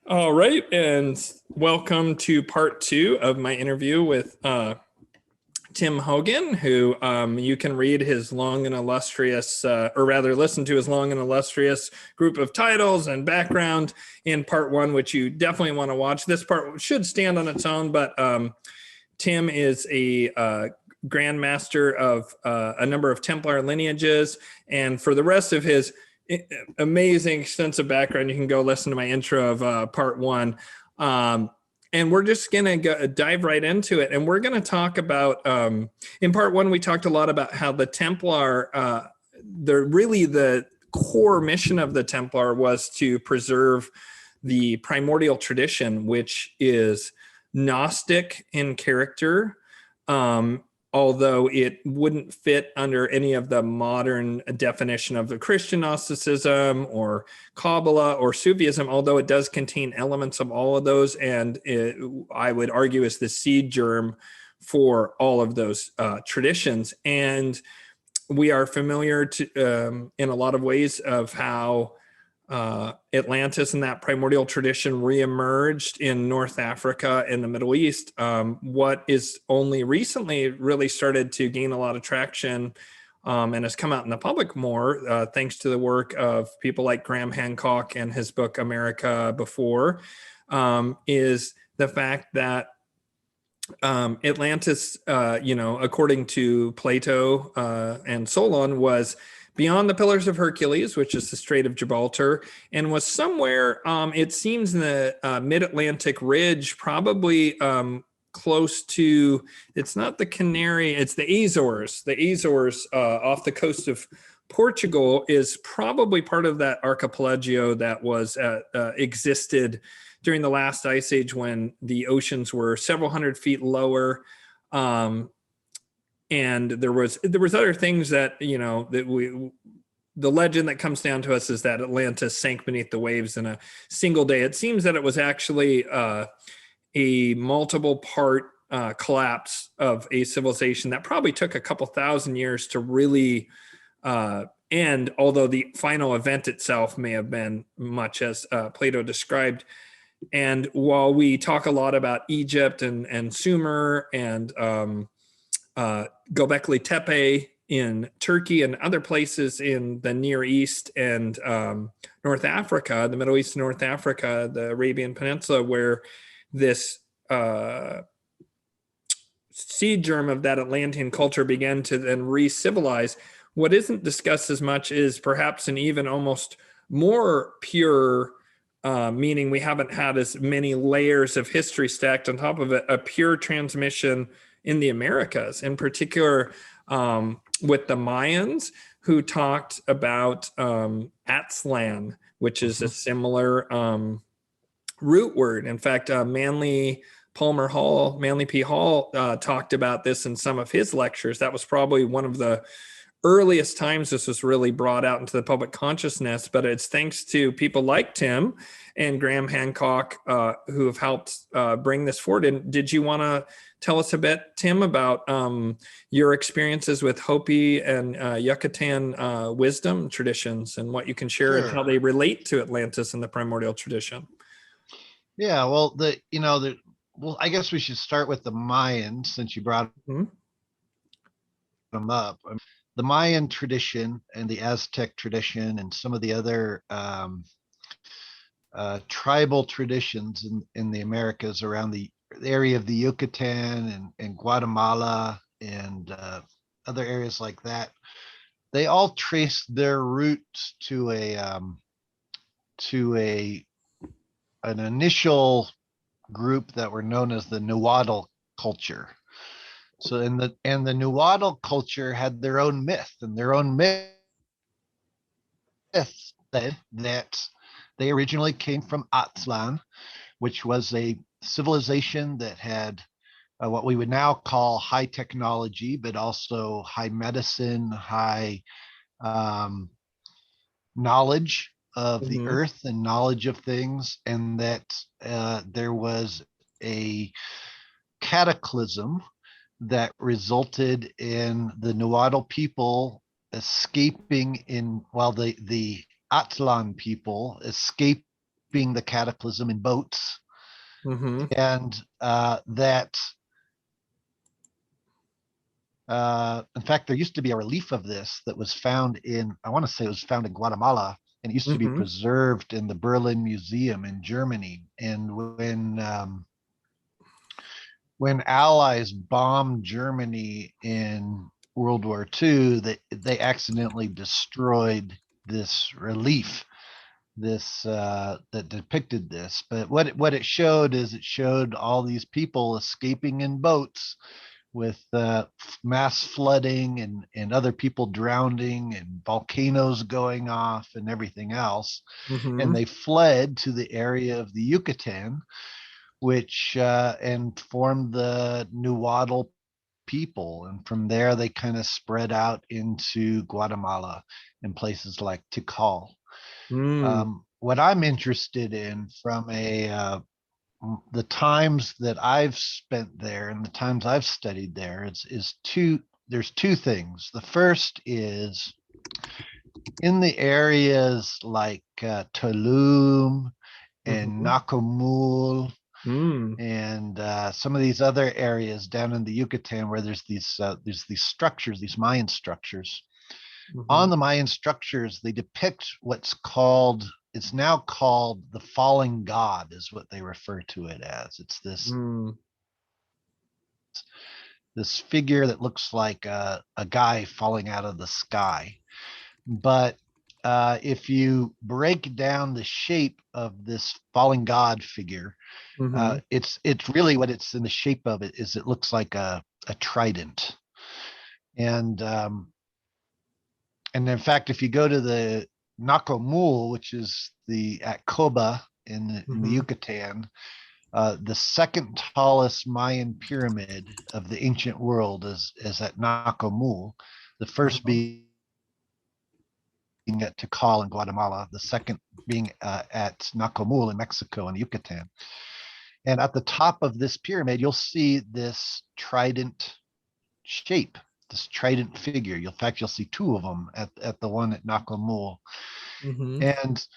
All right, and welcome to part two of my interview with Tim Hogan, who you can read his long and illustrious, or rather listen to his long and illustrious group of titles and background in part one, which you definitely want to watch. This part should stand on its own, but Tim is a Grandmaster of a number of Templar lineages, and for the rest of his amazing extensive background, you can go listen to my intro of part one. And we're just going to dive right into it. And we're going to talk about, in part one, we talked a lot about how the Templar, the core mission of the Templar was to preserve the primordial tradition, which is Gnostic in character, although it wouldn't fit under any of the modern definition of the Christian Gnosticism or Kabbalah or Sufism, although it does contain elements of all of those. And I would argue is the seed germ for all of those traditions. And we are familiar in a lot of ways of how Atlantis and that primordial tradition reemerged in North Africa and the Middle East. What is only recently really started to gain a lot of traction and has come out in the public more, thanks to the work of people like Graham Hancock and his book America Before, is the fact that Atlantis, according to Plato and Solon, was beyond the Pillars of Hercules, which is the Strait of Gibraltar, and was somewhere, it seems, in the mid-Atlantic ridge, probably close to, it's not the Canary, it's the Azores. The Azores off the coast of Portugal is probably part of that archipelago that was existed during the last ice age when the oceans were several hundred feet lower. And there was other things that, the legend that comes down to us is that Atlantis sank beneath the waves in a single day. It seems that it was actually a multiple part collapse of a civilization that probably took a couple thousand years to really end, although the final event itself may have been much as Plato described. And while we talk a lot about Egypt and Sumer and Göbekli Tepe in Turkey and other places in the Near East and North Africa, the Middle East, North Africa, the Arabian Peninsula, where this seed germ of that Atlantean culture began to then re-civilize. What isn't discussed as much is perhaps an even almost more pure, meaning we haven't had as many layers of history stacked on top of it, a pure transmission in the Americas, in particular with the Mayans, who talked about Atzlan, which is a similar root word. In fact, Manly P. Hall talked about this in some of his lectures. That was probably one of the earliest times this was really brought out into the public consciousness, but it's thanks to people like Tim and Graham Hancock who have helped bring this forward. And did you want to tell us a bit, Tim, about your experiences with Hopi and Yucatan wisdom traditions and what you can share and how they relate to Atlantis and the primordial tradition? Yeah, well, I guess we should start with the Mayans since you brought them up. The Mayan tradition and the Aztec tradition and some of the other tribal traditions in the Americas around the area of the Yucatan and Guatemala and other areas like that, they all trace their roots to an initial group that were known as the Waddle Culture. So the Waddle culture had their own myth, and their own myth said that they originally came from Atzlan, which was a civilization that had what we would now call high technology, but also high medicine, high knowledge of the earth and knowledge of things, and that there was a cataclysm that resulted in the Nahuatl people escaping while the Atlan people escaping escaping the cataclysm in boats, and that in fact, there used to be a relief of this that was found in, I want to say it was found in Guatemala, and it used to be preserved in the Berlin Museum in Germany. And when Allies bombed Germany in World War II, they accidentally destroyed this relief, that depicted this. But what it showed is it showed all these people escaping in boats with mass flooding and other people drowning and volcanoes going off and everything else. And they fled to the area of the Yucatan, which and formed the New Waddle people. And from there, they kind of spread out into Guatemala and places like Tikal. What I'm interested in from the times that I've spent there and the times I've studied there there's two things. The first is in the areas like Tulum and Nakomul and some of these other areas down in the Yucatan where there's these structures, these Mayan structures. On the Mayan structures, they depict it's now called the fallen god, is what they refer to it as. It's this figure that looks like a guy falling out of the sky. But if you break down the shape of this fallen god figure, it's really what it's in the shape of it is it looks like a trident. And in fact, if you go to the Nakomul, which is at Coba in the Yucatan, the second tallest Mayan pyramid of the ancient world is at Nakomul. The first being at Tikal in Guatemala, the second being at Nakomul in Mexico and Yucatan. And at the top of this pyramid, you'll see this trident shape, this trident figure. In fact, you'll see two of them at the one at Nakomul. And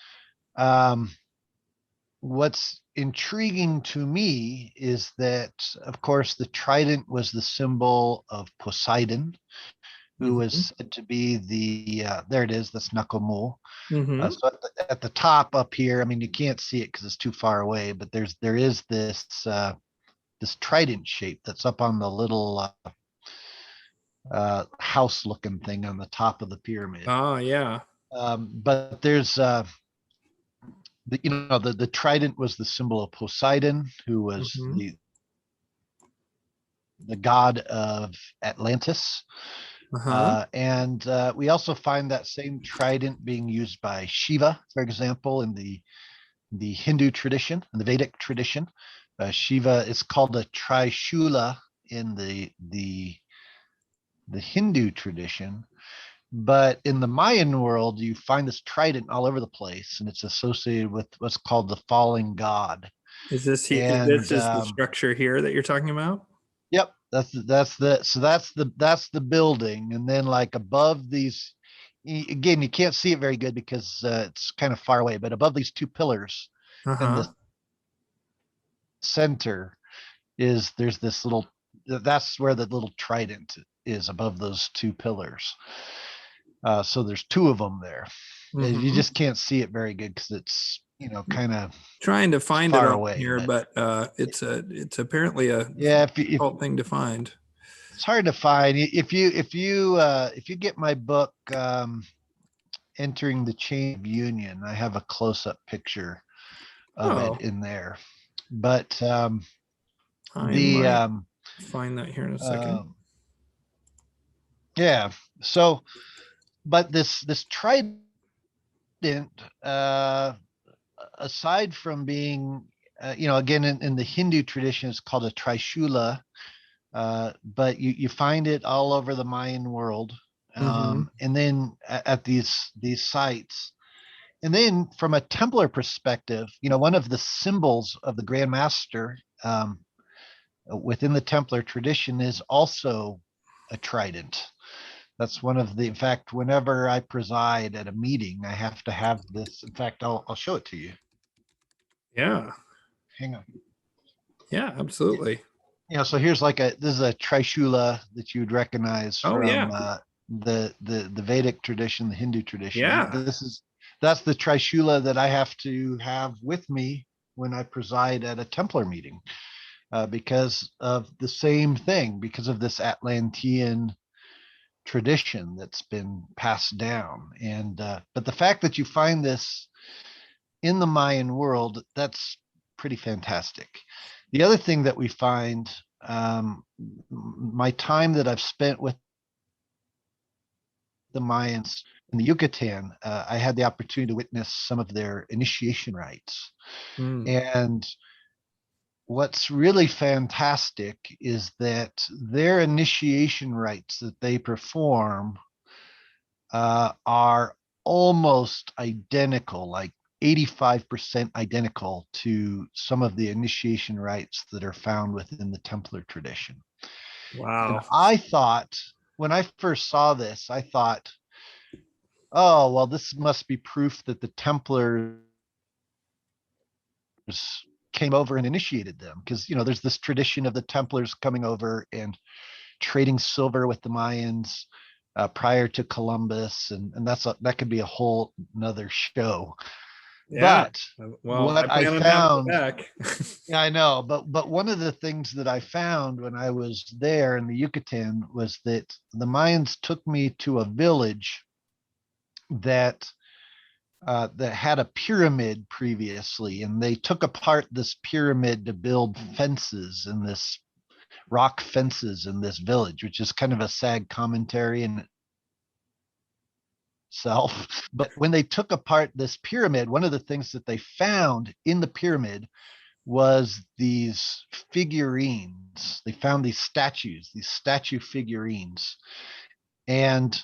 what's intriguing to me is that, of course, the trident was the symbol of Poseidon, who was said to be there it is, that's Nakomul. So at the top up here, I mean, you can't see it because it's too far away, but there is this trident shape that's up on the little house looking thing on the top of the pyramid. Oh, yeah. But there's the trident was the symbol of Poseidon, who was the god of Atlantis. And we also find that same trident being used by Shiva, for example, in the Hindu tradition, in the Vedic tradition. Shiva is called a Trishula in the Hindu tradition. But in the Mayan world, you find this trident all over the place, and it's associated with what's called the fallen god. Is this the structure here that you're talking about? Yep, that's the building, and then like above these, again, you can't see it very good because it's kind of far away, but above these two pillars in the center there's this little, that's where the little trident is, above those two pillars. So there's two of them there. You just can't see it very good because it's kind of trying to find it away here, but it's apparently a difficult thing to find. It's hard to find. If you get my book, Entering the Chain of Union, I have a close-up picture of it in there. But I find that here in a second. Yeah. So, but this trident, aside from being, again, in the Hindu tradition, it's called a Trishula, but you find it all over the Mayan world, and then at these sites. And then from a Templar perspective, one of the symbols of the Grandmaster within the Templar tradition is also a trident. That's one of in fact, whenever I preside at a meeting, I have to have this. In fact, I'll show it to you. Yeah. Hang on. Yeah, absolutely. So here's this is a trishula that you'd recognize Oh, from yeah. the Vedic tradition, the Hindu tradition. Yeah. That's the trishula that I have to have with me when I preside at a Templar meeting, because of the same thing, because of this Atlantean tradition that's been passed down. And but the fact that you find this in the Mayan world, that's pretty fantastic. The other thing that we find, my time that I've spent with the Mayans in the Yucatan, I had the opportunity to witness some of their initiation rites. Mm. And what's really fantastic is that their initiation rites that they perform are almost identical, like 85% identical to some of the initiation rites that are found within the Templar tradition. And Wow. I thought, when I first saw this, I thought, oh, well, this must be proof that the Templars came over and initiated them. Because, there's this tradition of the Templars coming over and trading silver with the Mayans prior to Columbus. And that could be a whole nother show. Yeah. But Well, I what I plan on having it found, back. yeah, I know, but one of the things that I found when I was there in the Yucatan was that the Mayans took me to a village that that had a pyramid previously, and they took apart this pyramid to build fences in this rock fences in this village, which is kind of a sad commentary in itself. But when they took apart this pyramid, one of the things that they found in the pyramid was these figurines. They found these statues, these statue figurines. And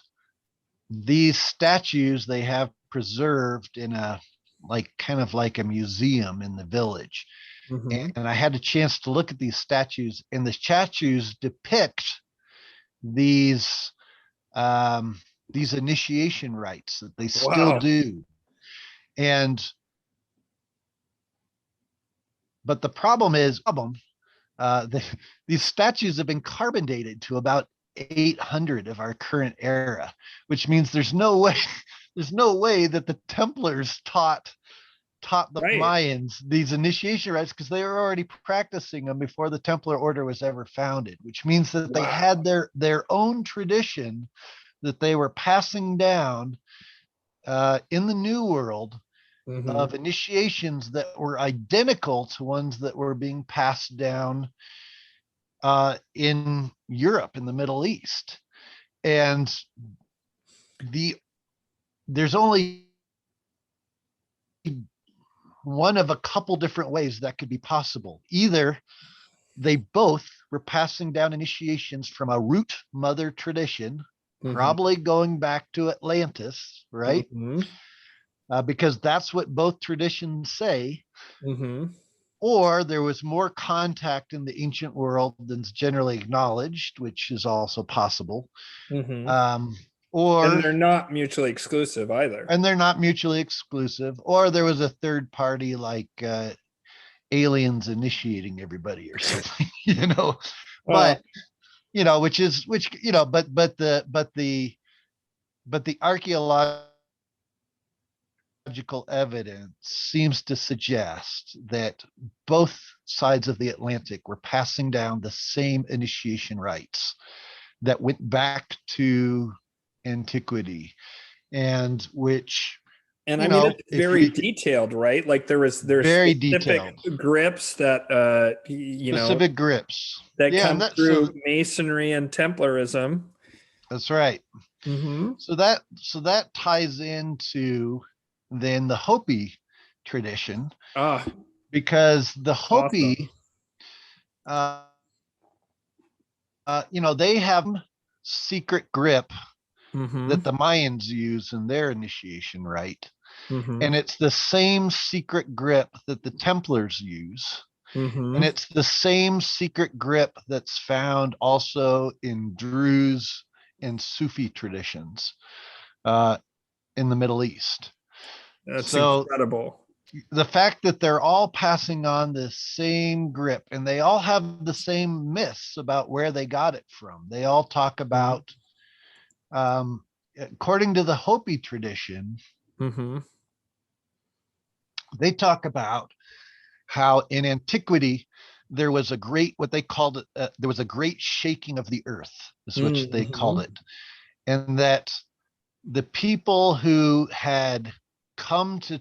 these statues they have preserved in a kind of like a museum in the village. Mm-hmm. And I had a chance to look at these statues, and the statues depict these these initiation rites that they still Wow. do. And but the problem is, these statues have been carbon dated to about 800 of our current era, which means there's no way that the Templars taught the Right. Mayans these initiation rites, because they were already practicing them before the Templar order was ever founded, which means that they Wow. had their own tradition that they were passing down in the New World, Mm-hmm. of initiations that were identical to ones that were being passed down in Europe, in the Middle East. And there's only one of a couple different ways that could be possible. Either they both were passing down initiations from a root mother tradition, Mm-hmm. probably going back to Atlantis, right? Mm-hmm. Because that's what both traditions say. Mm-hmm. Or there was more contact in the ancient world than's generally acknowledged, which is also possible. Mm-hmm. Um, And or they're not mutually exclusive either. and they're not mutually exclusive. Or there was a third party, like aliens initiating everybody or something, Well, But but the archaeological evidence seems to suggest that both sides of the Atlantic were passing down the same initiation rites that went back to antiquity, and which, and I mean it's if very we detailed, right? Like there's very specific detailed, grips that specific grips. that Yeah, come and that through Masonry and Templarism. that's right. Mm-hmm. So that ties into then the Hopi tradition, Ah, because the awesome. Hopi, uh, they have secret grip Mm-hmm. that the Mayans use in their initiation rite, Mm-hmm. and it's the same secret grip that the Templars use, and Mm-hmm. it's the same secret grip that's found also in Druze and Sufi traditions in the Middle East. That's So incredible. the fact that they're all passing on the same grip and they all have the same myths about where they got it from. They all talk about, according to the Hopi tradition, Mm-hmm. they talk about how in antiquity there was a great, what they called it, there was a great shaking of the earth, is what they called Mm-hmm. it. And that the people who had come to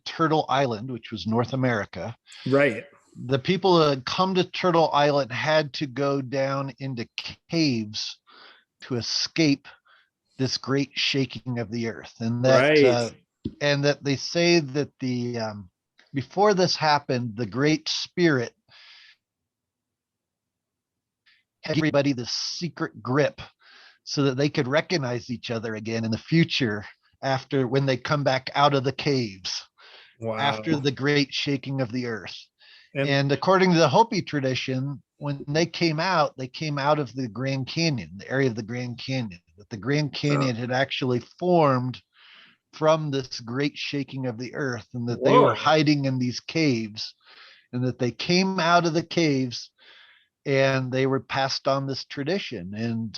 Turtle Island, which was North America, Right. the people who had come to Turtle Island had to go down into caves to escape this great shaking of the earth, Right. and that they say that the before this happened, the Great Spirit had everybody this secret grip so that they could recognize each other again in the future after when they come back out of the caves after Wow. the great shaking of the earth. And And according to the Hopi tradition, when they came out of the Grand Canyon, the area of the Grand Canyon, that the Grand Canyon had actually formed from this great shaking of the earth, and that they were whoa. hiding in these caves, and that they came out of the caves and they were passed on this tradition. And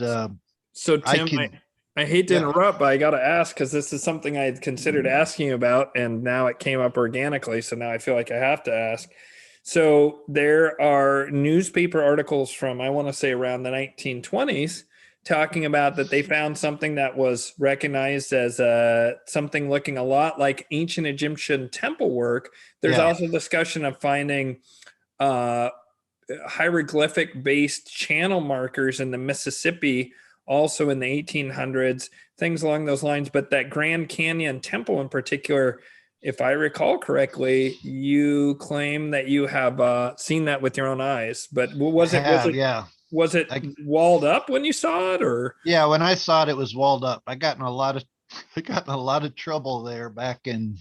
So I Tim, can, I hate to yeah, interrupt, but I got to ask because this is something I had considered asking you about, and now it came up organically. So now I feel like I have to ask. So there are newspaper articles from, I want to say around the 1920s, talking about that they found something that was recognized as something looking a lot like ancient Egyptian temple work. There's yeah, also discussion of finding uh, hieroglyphic based channel markers in the Mississippi, also in the 1800s, things along those lines. But that Grand Canyon temple in particular, if I recall correctly, you claim that you have seen that with your own eyes. But I have, yeah. was it I, walled up when you saw it, or? yeah, when I saw it, it was walled up. I got in a lot of I got in a lot of trouble there back in,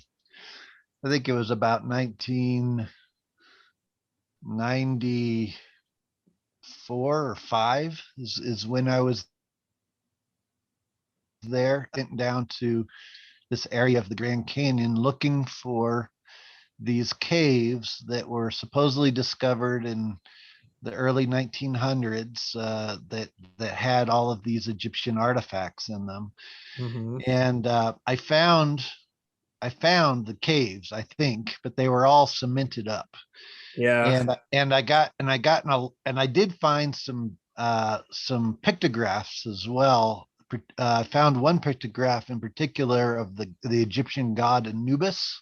I think it was about 1994 or 5 is when I was there. I went down to this area of the Grand Canyon looking for these caves that were supposedly discovered in the early 1900s, that had all of these Egyptian artifacts in them. Mm-hmm. And I found the caves, I think, but they were all cemented up. Yeah. And I did find some pictographs as well. I found one pictograph in particular of the Egyptian god Anubis,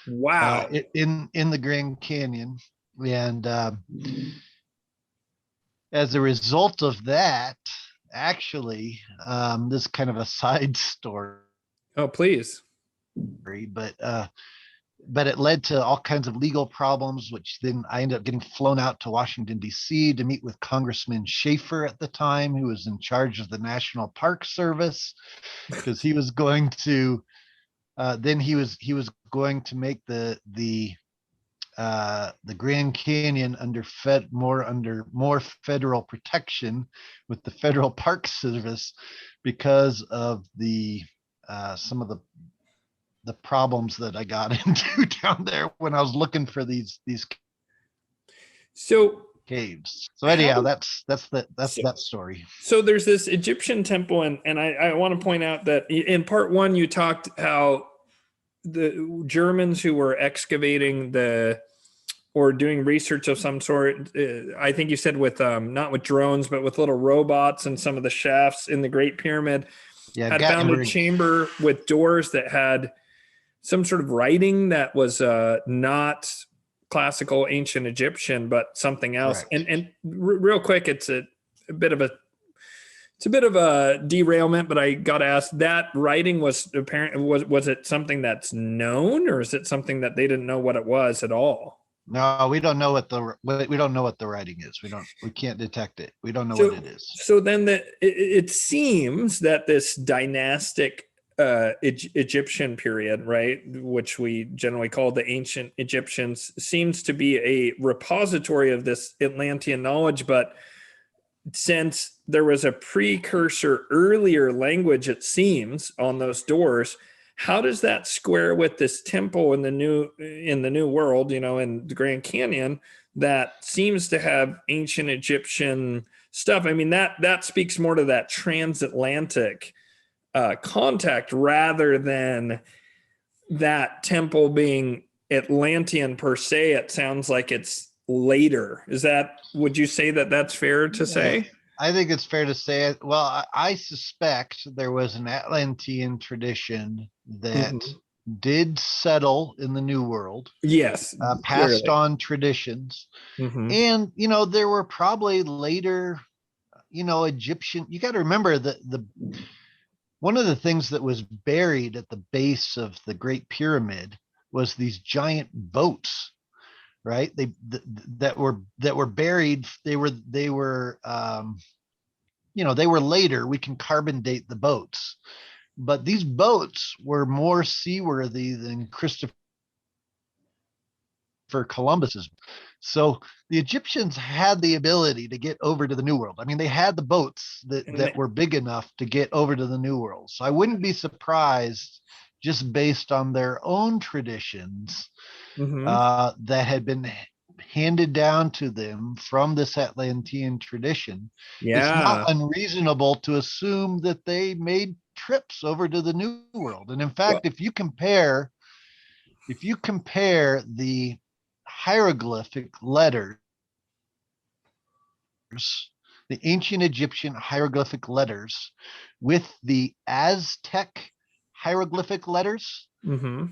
Wow. in the Grand Canyon. And as a result of that, actually, this is kind of a side story, Oh, please. but but it led to all kinds of legal problems, which then I ended up getting flown out to Washington, D.C. to meet with Congressman Schaefer at the time, who was in charge of the National Park Service, because he was going to then he was going to make the Grand Canyon under more federal protection with the Federal Park Service because of the some of the problems that I got into down there when I was looking for these So caves. So how anyhow, that's so, that story. so there's this Egyptian temple, and I want to point out that in part one you talked how the Germans who were excavating the or doing research of some sort, I think you said with not with drones but with little robots and some of the shafts in the Great Pyramid, Yeah, had found a Gatlinburg. chamber with doors that had some sort of writing that was not classical ancient Egyptian, but something else. Correct. And real quick, it's a bit of a it's a bit of a derailment, but I got to ask, that writing was apparent. Was it something that's known, or is it something that they didn't know what it was at all? No, we don't know what the writing is. We can't detect it. We don't know what So, it is. so then it seems that this dynastic Egyptian period, right, which we generally call the ancient Egyptians, seems to be a repository of this Atlantean knowledge. But since there was a precursor earlier language, it seems, on those doors, how does that square with this temple in the new world, in the Grand Canyon, that seems to have ancient Egyptian stuff? I mean, that speaks more to that transatlantic contact rather than that temple being Atlantean per se. It sounds like it's later. Would you say that that's fair to say? I think it's fair to say it. Well, I suspect there was an Atlantean tradition that Mhm. did settle in the New World, Yes, passed clearly. on traditions. Hmm. And, there were probably later, Egyptian. You got to remember that one of the things that was buried at the base of the Great Pyramid was these giant boats, right? That were buried. They were later. We can carbon date the boats, but these boats were more seaworthy than Christopher Columbus's. So the Egyptians had the ability to get over to the New World. I mean, they had the boats that were big enough to get over to the New World. So I wouldn't be surprised, just based on their own traditions Hmm. that had been handed down to them from this Atlantean tradition. It's not Yeah. unreasonable to assume that they made trips over to the New World. And in Well, fact, if you compare the hieroglyphic letters, the ancient Egyptian hieroglyphic letters, with the Aztec hieroglyphic letters, hmm.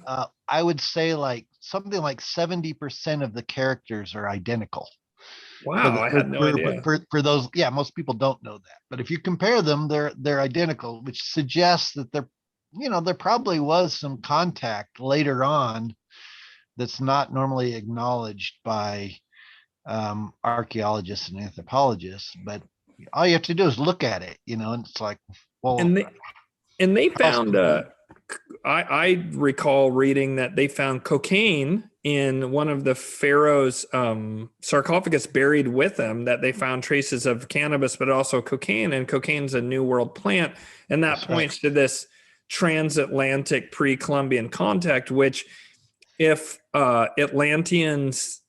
I would say like something like 70% of the characters are identical. For Wow, the I had no idea. for those, yeah, most people don't know that. But if you compare them, they're identical, which suggests that there probably was some contact later on that's not normally acknowledged by archaeologists and anthropologists. But all you have to do is look at it, and it's like, well, And they how else found could it be? I recall reading that they found cocaine in one of the pharaoh's sarcophagus buried with them, that they found traces of cannabis, but also cocaine. And cocaine's a New World plant. And that That's right. points to this transatlantic pre-Columbian contact, which if Atlanteans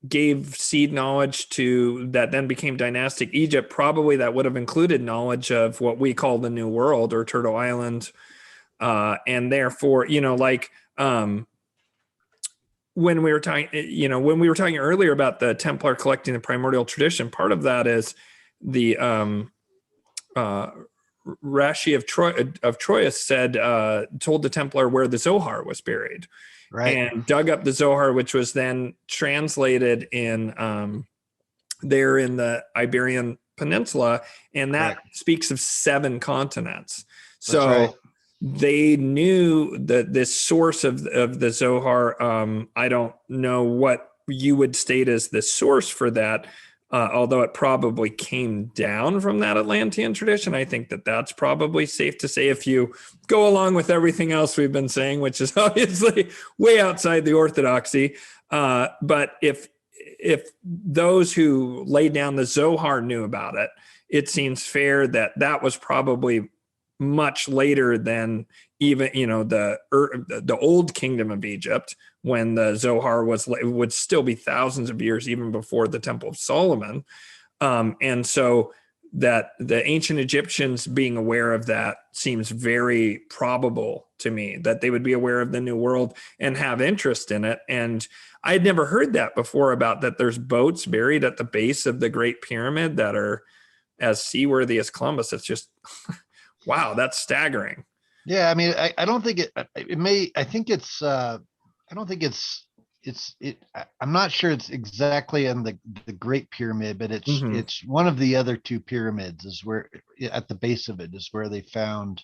gave seed knowledge to that then became dynastic Egypt, probably that would have included knowledge of what we call the New World or Turtle Island. And therefore, when we were talking earlier about the Templar collecting the primordial tradition, part of that is the uh, Rashi of Troyes told the Templar where the Zohar was buried, Right. and dug up the Zohar, which was then translated in there in the Iberian Peninsula, and that Correct. speaks of 7 continents. That's right. So they knew that this source of the Zohar. I don't know what you would state as the source for that, although it probably came down from that Atlantean tradition. I think that that's probably safe to say if you go along with everything else we've been saying, which is obviously way outside the orthodoxy. But if those who laid down the Zohar knew about it, it seems fair that that was probably much later than even the old kingdom of Egypt, when the Zohar would still be thousands of years even before the Temple of Solomon. And so that the ancient Egyptians being aware of that seems very probable to me, that they would be aware of the New World and have interest in it. And I had never heard that before, about that there's boats buried at the base of the Great Pyramid that are as seaworthy as Columbus. It's just wow, that's staggering. Yeah, I mean, I don't think it may. I think it's. I don't think I'm not sure it's exactly in the Great Pyramid, but it's Hmm. it's one of the other 2 pyramids is where, at the base of it, is where they found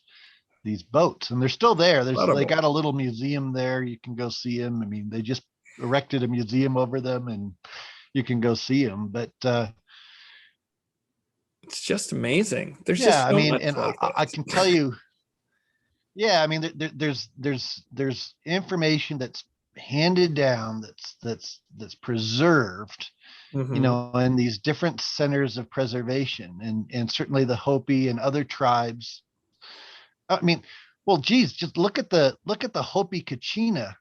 these boats, and they're still there. They Incredible. got a little museum there. You can go see them. I mean, they just erected a museum over them, and you can go see them. But It's just amazing. There's yeah, just I so mean, much and like I this. can tell you, yeah, I mean, there's information that's handed down, that's preserved, Hmm. in these different centers of preservation, and certainly the Hopi and other tribes. I mean, Well, geez, just look at the Hopi Kachina.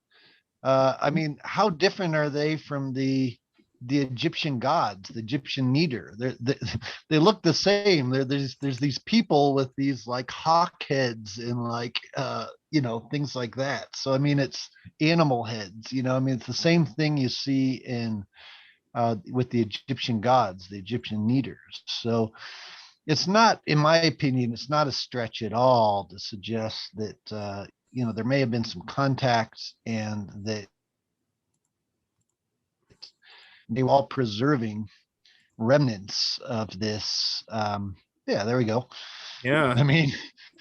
I mean, how different are they from the Egyptian gods, the Egyptian Neter? They look the same. There's these people with these like hawk heads and like things like that. So I mean, it's animal heads. I mean, it's the same thing you see in with the Egyptian gods, the Egyptian Neters. So it's not, in my opinion, it's not a stretch at all to suggest that there may have been some contacts and that they were all preserving remnants of this. Yeah, there we go. Yeah. I mean,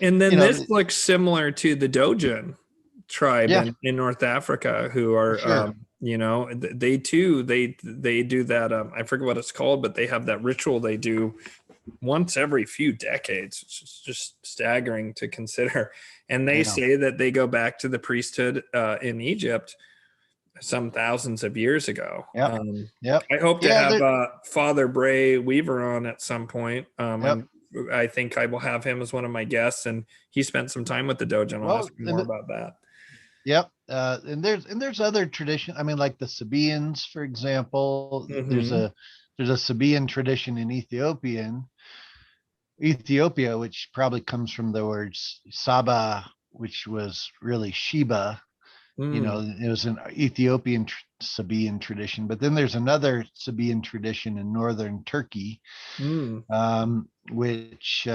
And then you know, this looks similar to the Dojan tribe yeah, in North Africa, who for are, sure. they too, they do that. I forget what it's called, but they have that ritual they do once every few decades. It's just staggering to consider. And they Yeah. say that they go back to the priesthood in Egypt some thousands of years ago. Yep. Yep. I hope to Yeah. have Father Bray Weaver on at some point. Yep. I think I will have him as one of my guests, and he spent some time with the Dojo. I'll Well, ask him more about that. yep. And there's other tradition. I mean, like the Sabians, for example. Hmm. There's a Sabian tradition in Ethiopia, which probably comes from the words Saba, which was really Sheba. Mm, It was an Ethiopian Sabian tradition, but then there's another Sabian tradition in northern Turkey, mm. which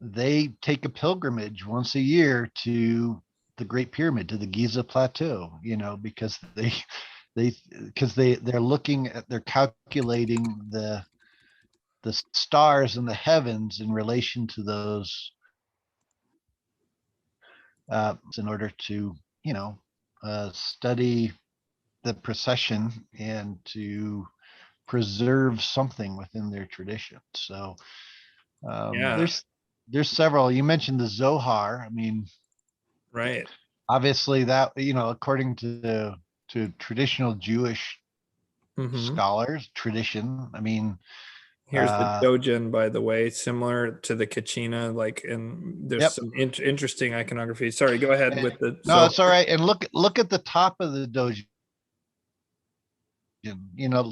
they take a pilgrimage once a year to the Great Pyramid, to the Giza Plateau, because they're calculating the stars in the heavens in relation to those, in order to study the procession and to preserve something within their tradition. So Yeah, there's several. You mentioned the Zohar. I mean, right. obviously that according to traditional Jewish Hmm. scholars tradition. I mean, Here's the uh, Dojan, by the way, similar to the Kachina. Like, and there's yep. some interesting iconography. Sorry, go ahead And, with the no, it's all Zohar. right. And look at the top of the doji.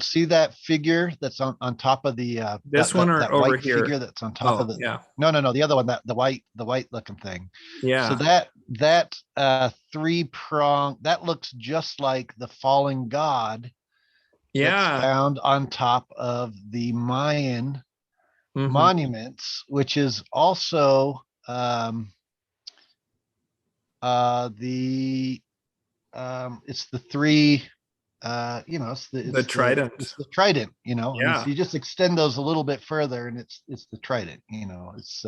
See that figure that's on top of the This one or that over white here? figure that's on top of Oh, the. yeah, No, the other one, that the white looking thing. So yeah, that three prong, that looks just like the fallen god that's yeah. found on top of the Mayan Hmm. monuments, which is also the it's the three, The trident. it's the trident. I mean, so Yeah. you just extend those a little bit further, and it's the trident. It's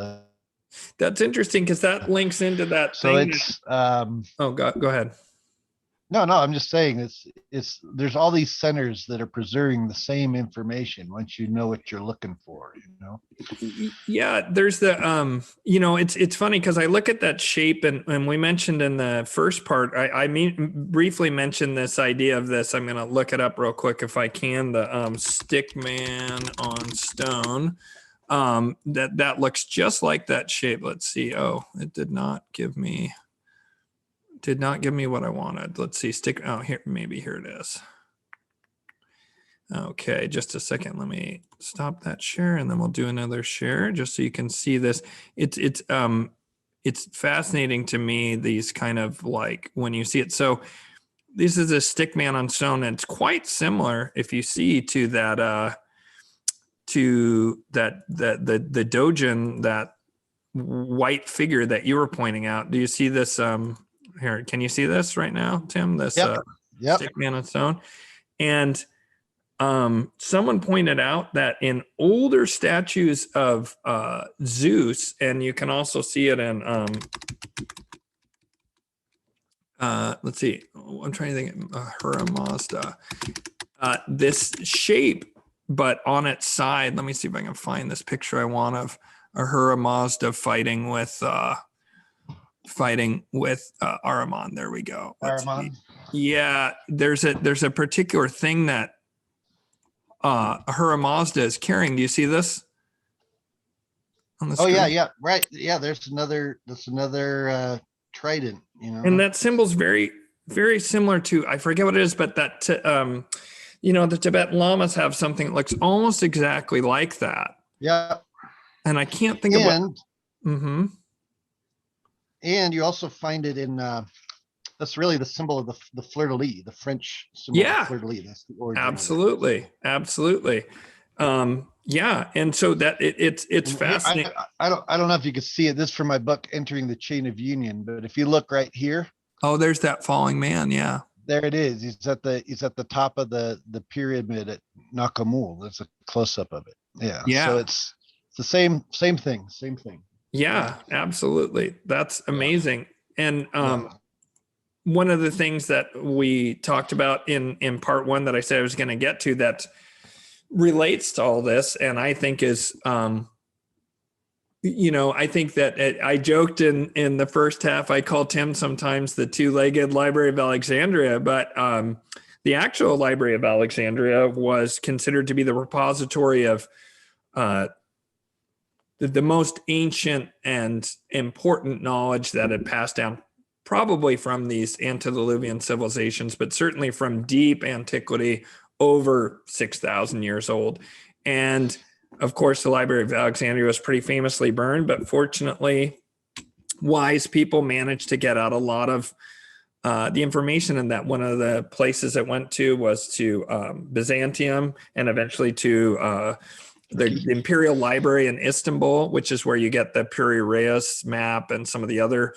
That's interesting because that links into that so thing. it's Oh, go ahead. no, I'm just saying it's there's all these centers that are preserving the same information once you know what you're looking for. Yeah, there's it's funny because I look at that shape, and we mentioned in the first part, I mean briefly mentioned this idea of this. I'm gonna look it up real quick if I can. The stick man on stone. That looks just like that shape. Let's see. Oh, it did not give me what I wanted. Let's see. Here it is. Okay, just a second. Let me stop that share, and then we'll do another share just so you can see this. It's fascinating to me, these kind of like when you see it. So this is a stick man on stone, and it's quite similar if you see to that the Dogen, that white figure that you were pointing out. Do you see this? Here, can you see this right now, Tim? This Yep. Yep. stick man on stone, and someone pointed out that in older statues of Zeus, and you can also see it in let's see, I'm trying to think, Hura Mazda. This shape, but on its side, let me see if I can find this picture I want of Ahura Mazda fighting with Ahriman. There we go. Let's see. Paramount. Yeah, there's a particular thing that Ahura Mazda is carrying. Do you see this? on the Oh screen. yeah, right. Yeah, that's another trident, And that symbol's very, very similar to, I forget what it is, but that, the Tibetan lamas have something that looks almost exactly like that. Yeah. And I can't think of what. Mm-hmm. And you also find it in, that's really the symbol of the fleur-de-lis, the French symbol of fleur-de-lis. That's the origin. Absolutely. Absolutely. Yeah. And so that it's fascinating. I don't know if you can see it. This is from my book, Entering the Chain of Union. But if you look right here. Oh, there's that falling man. Yeah. There it is. He's at the top of the pyramid at Nakamul. That's a close up of it. Yeah. Yeah. So it's the same thing. Yeah, absolutely. That's amazing. And one of the things that we talked about in part one that I said I was going to get to that relates to all this, and I think is, I think that I joked in the first half, I call Tim sometimes the two-legged Library of Alexandria, but the actual Library of Alexandria was considered to be the repository of the most ancient and important knowledge that had passed down probably from these antediluvian civilizations, but certainly from deep antiquity, over 6,000 years old. And of course, the Library of Alexandria was pretty famously burned, but fortunately, wise people managed to get out a lot of the information in that. One of the places it went to was to Byzantium, and eventually to the Imperial Library in Istanbul, which is where you get the Puri Reis map and some of the other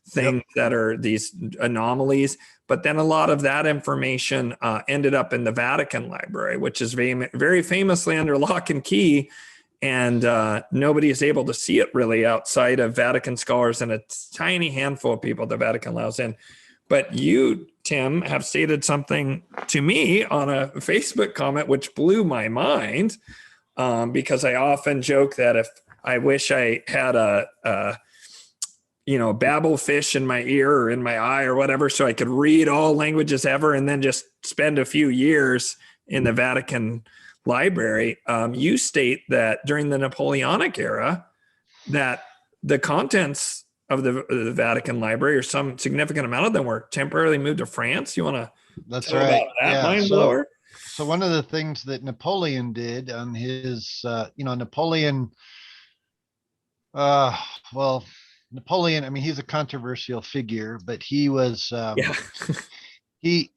things that are these anomalies. But then a lot of that information ended up in the Vatican Library, which is very, very famously under lock and key. And nobody is able to see it really outside of Vatican scholars and a tiny handful of people the Vatican allows in. But you, Tim, have stated something to me on a Facebook comment, which blew my mind, because I often joke that if I wish I had a babble fish in my ear or in my eye or whatever, so I could read all languages ever and then just spend a few years in the Vatican Library. You state that during the Napoleonic era, that the contents of the Vatican Library, or some significant amount of them, were temporarily moved to France. You want to That's tell right. about that, mind blower? So one of the things that Napoleon did on his, Napoleon, Napoleon, I mean, he's a controversial figure, but he was, the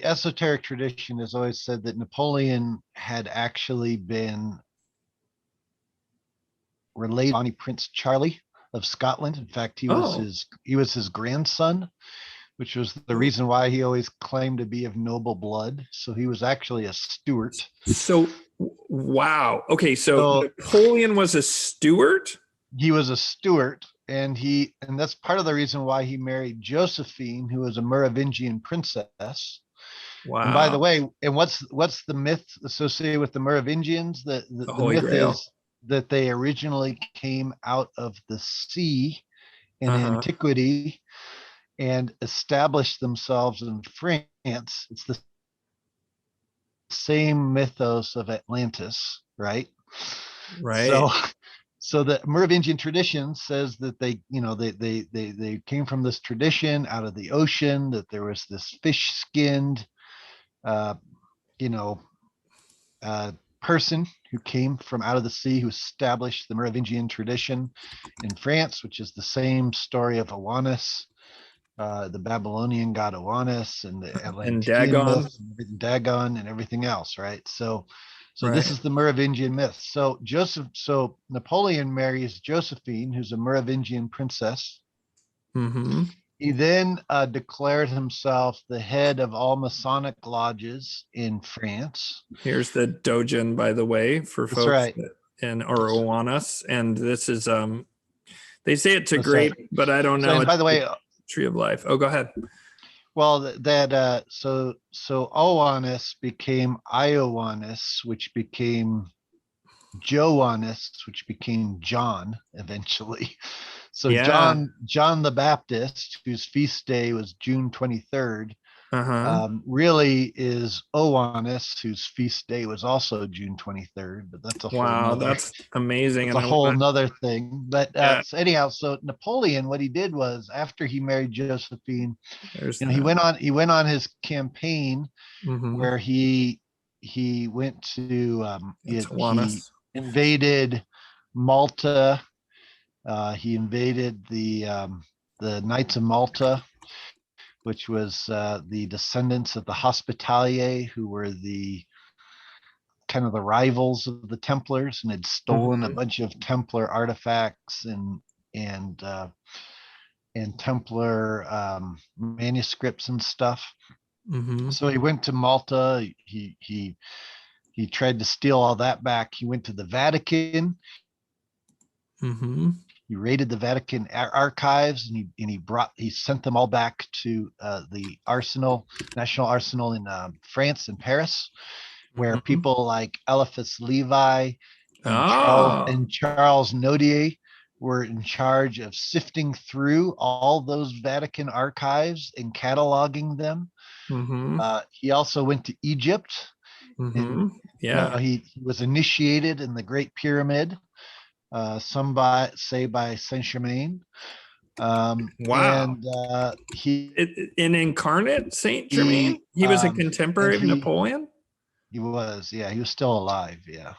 esoteric tradition has always said that Napoleon had actually been related to Bonnie Prince Charlie of Scotland. In fact, he was his grandson, which was the reason why he always claimed to be of noble blood. So he was actually a Stuart. So, wow. Okay, so Napoleon was a Stuart? He was a Stuart, and that's part of the reason why he married Josephine, who was a Merovingian princess. Wow. And by the way, and what's the myth associated with the Merovingians? The myth Grail is that they originally came out of the sea in antiquity and established themselves in France. It's the same mythos of Atlantis, right? Right. So the Merovingian tradition says that they came from this tradition out of the ocean, that there was this fish-skinned, person who came from out of the sea who established the Merovingian tradition in France, which is the same story of Oannes, the Babylonian god Oannes, and the Atlantean Dagon and everything else, right? So this is the Merovingian myth. So Napoleon marries Josephine, who's a Merovingian princess. Mm-hmm. He then declared himself the head of all Masonic lodges in France. Here's the Dogen, by the way, for folks or Oannes. And this is they say it's a grape, but I don't know. So, by the way, tree of life. Oh, go ahead. Well, so Oannes became Ioannes, which became Joannes, which became John eventually. So John the Baptist, whose feast day was June 23rd, Uh-huh. really is Oannes, whose feast day was also June 23rd, but that's a whole Wow, nother that's amazing. that's And a I want whole to, nother thing. But yeah, so anyhow, so Napoleon, what he did was after he married Josephine, there's he that. went on his campaign Mm-hmm. where he went to That's he Juanis. invaded Malta. He invaded the Knights of Malta, which was the descendants of the Hospitalier, who were the kind of the rivals of the Templars and had stolen a Mm-hmm. bunch of Templar artifacts and uh, and Templar manuscripts and stuff. Mm-hmm. So he went to Malta. He tried to steal all that back. He went to the Vatican. Mm-hmm. He raided the Vatican archives, and he sent them all back to the Arsenal, National Arsenal in France in Paris, where Mm-hmm. people like Eliphas Levi Oh. and Charles Nodier were in charge of sifting through all those Vatican archives and cataloging them. Mm-hmm. He also went to Egypt, and Mm-hmm. Yeah. he was initiated in the Great Pyramid. Some say by Saint Germain, Wow. and An incarnate Saint Germain? he He was a and contemporary of Napoleon? he was, yeah, he was still alive, yeah.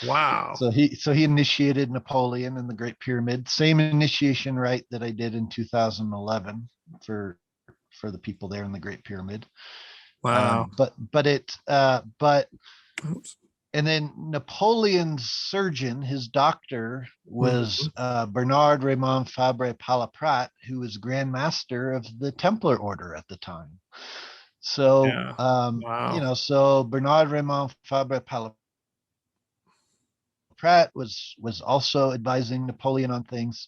Wow. So he initiated Napoleon in the Great Pyramid. Same initiation rite that I did in 2011 for the people there in the Great Pyramid. Wow. But Oops. and then Napoleon's surgeon, his doctor, was Mm-hmm. Bernard Raymond Fabre Palaprat, who was Grandmaster of the Templar Order at the time. So, Yeah. Wow. so Bernard Raymond Fabre Palaprat was also advising Napoleon on things.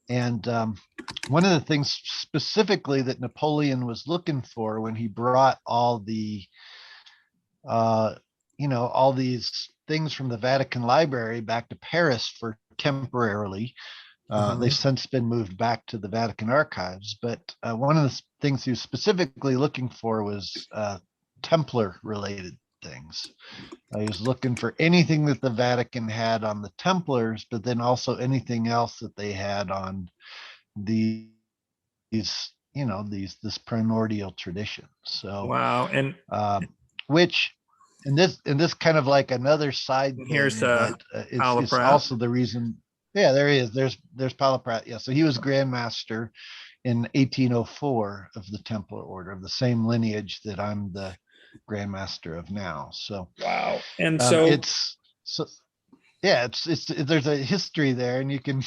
And one of the things specifically that Napoleon was looking for when he brought uh, all these things from the Vatican Library back to Paris for temporarily. They've Uh-huh. since been moved back to the Vatican archives. But one of the things he was specifically looking for was Templar related things. He was looking for anything that the Vatican had on the Templars, but then also anything else that they had on these, this primordial tradition. So, Wow. And which, and this kind of like another side here's thing, but it's Palaprat. also the reason. Yeah, there he is. There's Palaprat. Yeah, so he was Grandmaster in 1804 of the Templar Order, of the same lineage that I'm the Grandmaster of now. So Wow. And so it's so yeah, there's a history there, and you can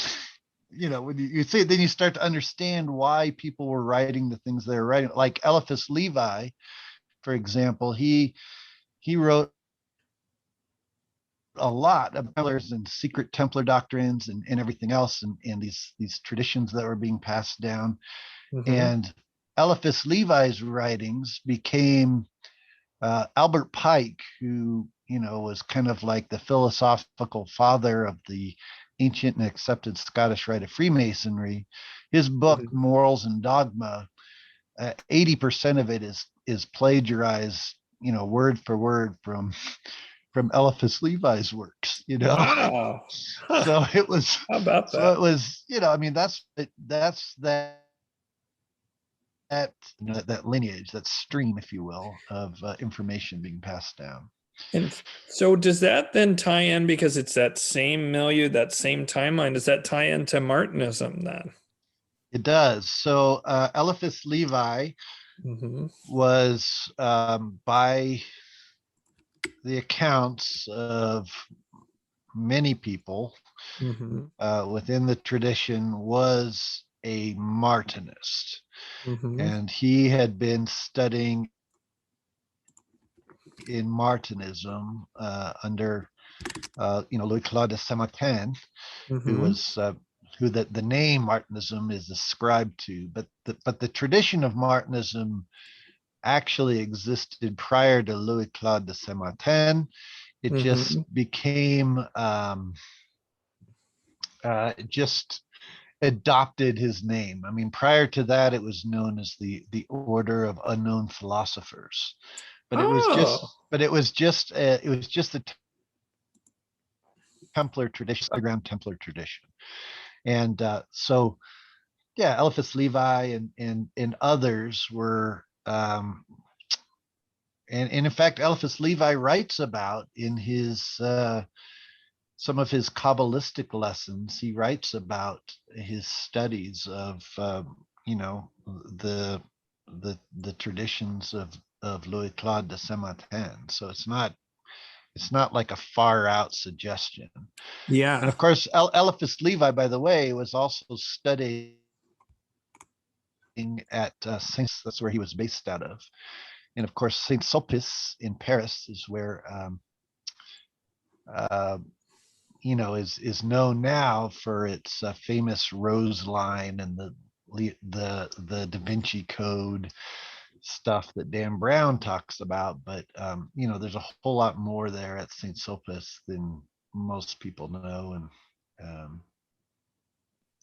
when you see it, then you start to understand why people were writing the things they were writing. Like Eliphas Levi, for example, he wrote a lot of Templars and secret Templar doctrines and everything else, and these traditions that were being passed down. mm-hmm. And Eliphas Levi's writings became Albert Pike, who was kind of like the philosophical father of the ancient and accepted Scottish rite of Freemasonry. His book Mm-hmm. Morals and Dogma, 80% of it is plagiarized, word for word from Eliphas Levi's works. Wow. Huh. So it was, How about so that? it was, I mean, that's that lineage, that stream, if you will, of information being passed down. And so does that then tie in because it's that same milieu, that same timeline? Does that tie into Martinism then? It does. So Eliphas Levi Mm-hmm. was, by the accounts of many people Mm-hmm. within the tradition, was a Martinist. Mm-hmm. And he had been studying in Martinism under Louis Claude de Saint-Martin, who Mm-hmm. was who the name Martinism is ascribed to, but the tradition of Martinism actually existed prior to Louis Claude de Saint-Martin. It just Mm-hmm. became just adopted his name. I mean, prior to that, it was known as the Order of Unknown Philosophers, but it was Oh, just the Templar tradition, underground Templar tradition, and so yeah, Eliphas Levi and others were. And in fact, Eliphas Levi writes about in his some of his Kabbalistic lessons. He writes about his studies of the the traditions of Louis Claude de Saint-Martin. So it's not like a far out suggestion. And yeah. of course, Eliphas Levi, by the way, was also studying at Saint. That's where he was based out of. And of course, Saint Sulpice in Paris is where uh, is known now for its famous rose line and the Da Vinci Code stuff that Dan Brown talks about. But there's a whole lot more there at Saint Sulpice than most people know, and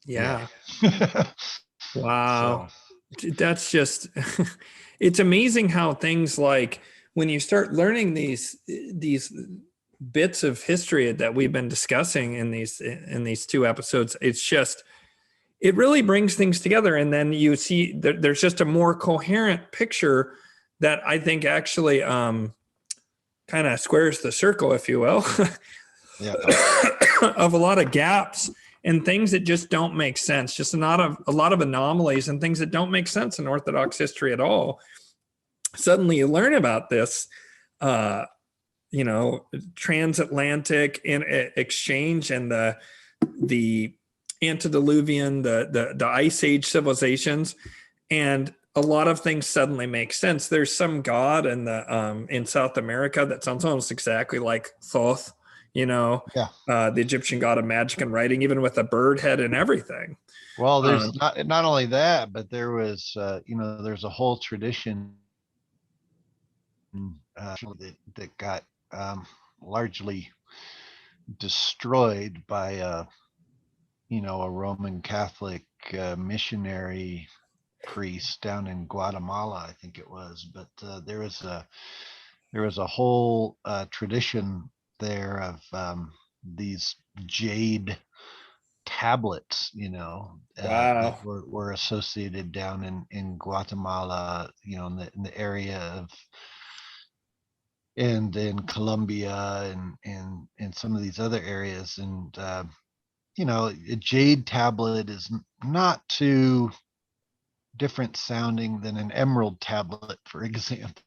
yeah. Yeah. Wow. So That's just it's amazing how things like when you start learning these bits of history that we've been discussing in these two episodes, it really brings things together, and then you see there's just a more coherent picture that I think actually kind of squares the circle, if you will, yeah. of a lot of gaps and things that just don't make sense, just a lot of anomalies and things that don't make sense in Orthodox history at all. Suddenly you learn about this, transatlantic exchange and the antediluvian, the ice age civilizations, and a lot of things suddenly make sense. There's some god in South America that sounds almost exactly like Thoth, Yeah. the Egyptian god of magic and writing, even with a bird head and everything. Well, there's not only that, but there was there's a whole tradition that got largely destroyed by a Roman Catholic missionary priest down in Guatemala, I think it was. But there was a whole tradition there of these jade tablets, that Wow. were associated down in Guatemala, in the area of, and in Colombia and some of these other areas. And a jade tablet is not too different sounding than an emerald tablet, for example,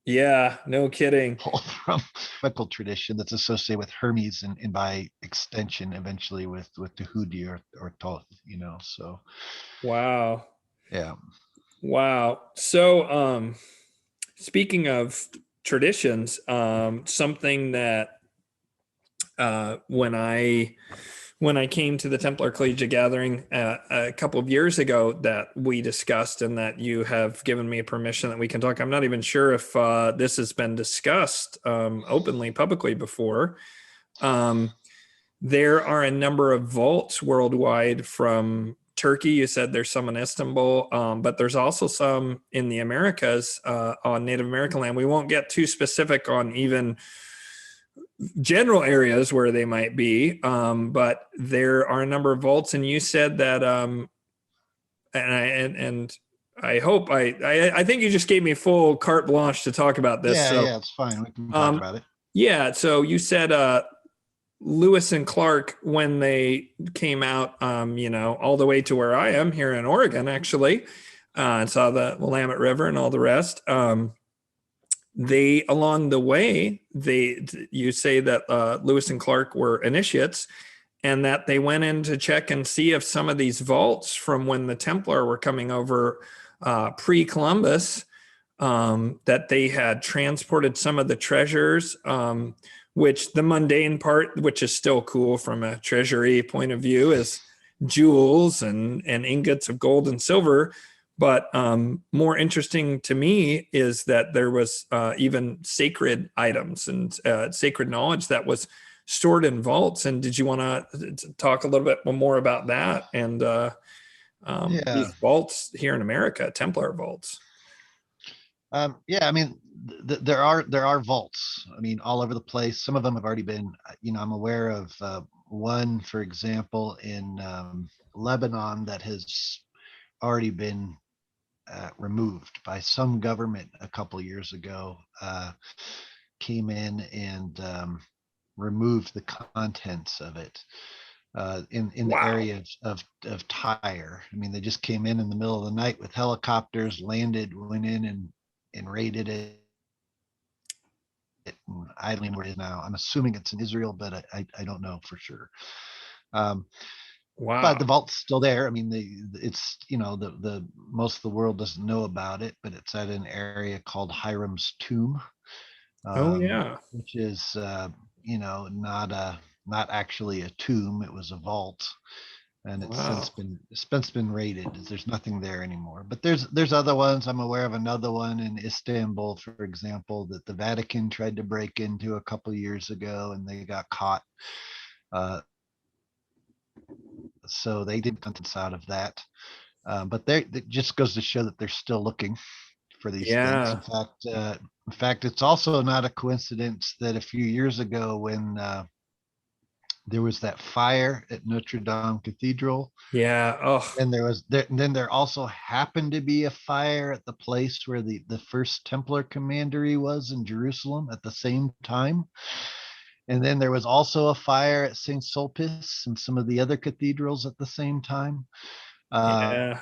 Yeah, no kidding. from medical tradition that's associated with Hermes and by extension, eventually with Tahuti or Thoth, So Wow. yeah, Wow. So, speaking of traditions, something that when I came to the Templar Collegiate Gathering a couple of years ago that we discussed, and that you have given me permission that we can talk. I'm not even sure if this has been discussed openly, publicly before. There are a number of vaults worldwide from Turkey. You said there's some in Istanbul, but there's also some in the Americas on Native American land. We won't get too specific on even general areas where they might be, but there are a number of vaults. And you said that, and I hope I think you just gave me full carte blanche to talk about this. yeah, So, yeah, it's fine. We can talk about it. yeah. So you said Lewis and Clark, when they came out, all the way to where I am here in Oregon, actually, and saw the Willamette River and all the rest. They along the way, you say that Lewis and Clark were initiates, and that they went in to check and see if some of these vaults from when the Templar were coming over pre-Columbus, that they had transported some of the treasures, which the mundane part, which is still cool from a treasury point of view, is jewels and ingots of gold and silver. But more interesting to me is that there was even sacred items and sacred knowledge that was stored in vaults. And did you want to talk a little bit more about that and Yeah. these vaults here in America, Templar vaults? Yeah, I mean, there are vaults. I mean, all over the place. Some of them have already been. I'm aware of one, for example, in Lebanon that has already been removed by some government a couple years ago. Came in and removed the contents of it. In the Wow. area of Tyre. I mean, they just came in the middle of the night with helicopters, landed, went in and raided it. I don't know where it is now. I'm assuming it's in Israel, but I don't know for sure. Um, but the Wow. vault's still there. I mean, it's the most of the world doesn't know about it, but it's at an area called Hiram's Tomb, Oh yeah. which is not actually a tomb. It was a vault, and Wow. it's since been raided. There's nothing there anymore. But there's other ones. I'm aware of another one in Istanbul, for example, that the Vatican tried to break into a couple years ago, and they got caught. Uh, so they did contents out of that. But it just goes to show that they're still looking for these things. Yeah. In fact, it's also not a coincidence that a few years ago, when there was that fire at Notre Dame Cathedral, Yeah. Oh, and then there also happened to be a fire at the place where the first Templar commandery was in Jerusalem at the same time. And then there was also a fire at St. Sulpice and some of the other cathedrals at the same time. Um, yeah.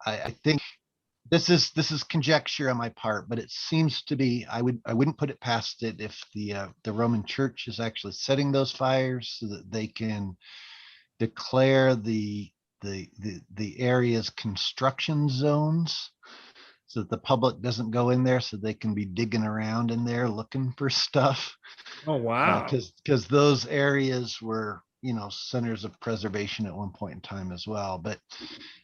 I think this is conjecture on my part, but it seems to be. I wouldn't put it past it if the Roman Church is actually setting those fires so that they can declare the area's construction zones, so that the public doesn't go in there, so they can be digging around in there looking for stuff, Oh wow. because those areas were centers of preservation at one point in time as well. But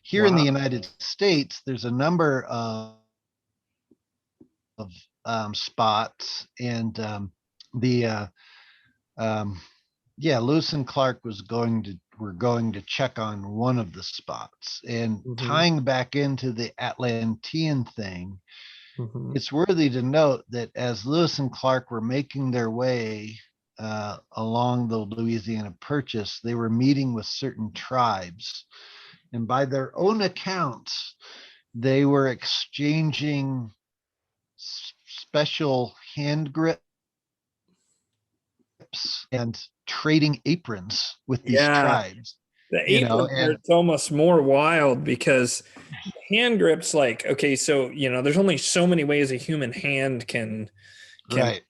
here in the Wow. United States, there's a number of spots, and the um, yeah, Lewis and Clark were going to check on one of the spots, and Hmm. tying back into the Atlantean thing. Hmm. It's worthy to note that as Lewis and Clark were making their way along the Louisiana Purchase, they were meeting with certain tribes, and by their own accounts, they were exchanging special hand grips and trading aprons with these Yeah. tribes. The You know, apron and part's almost more wild because hand grips, like, okay, so there's only so many ways a human hand can right,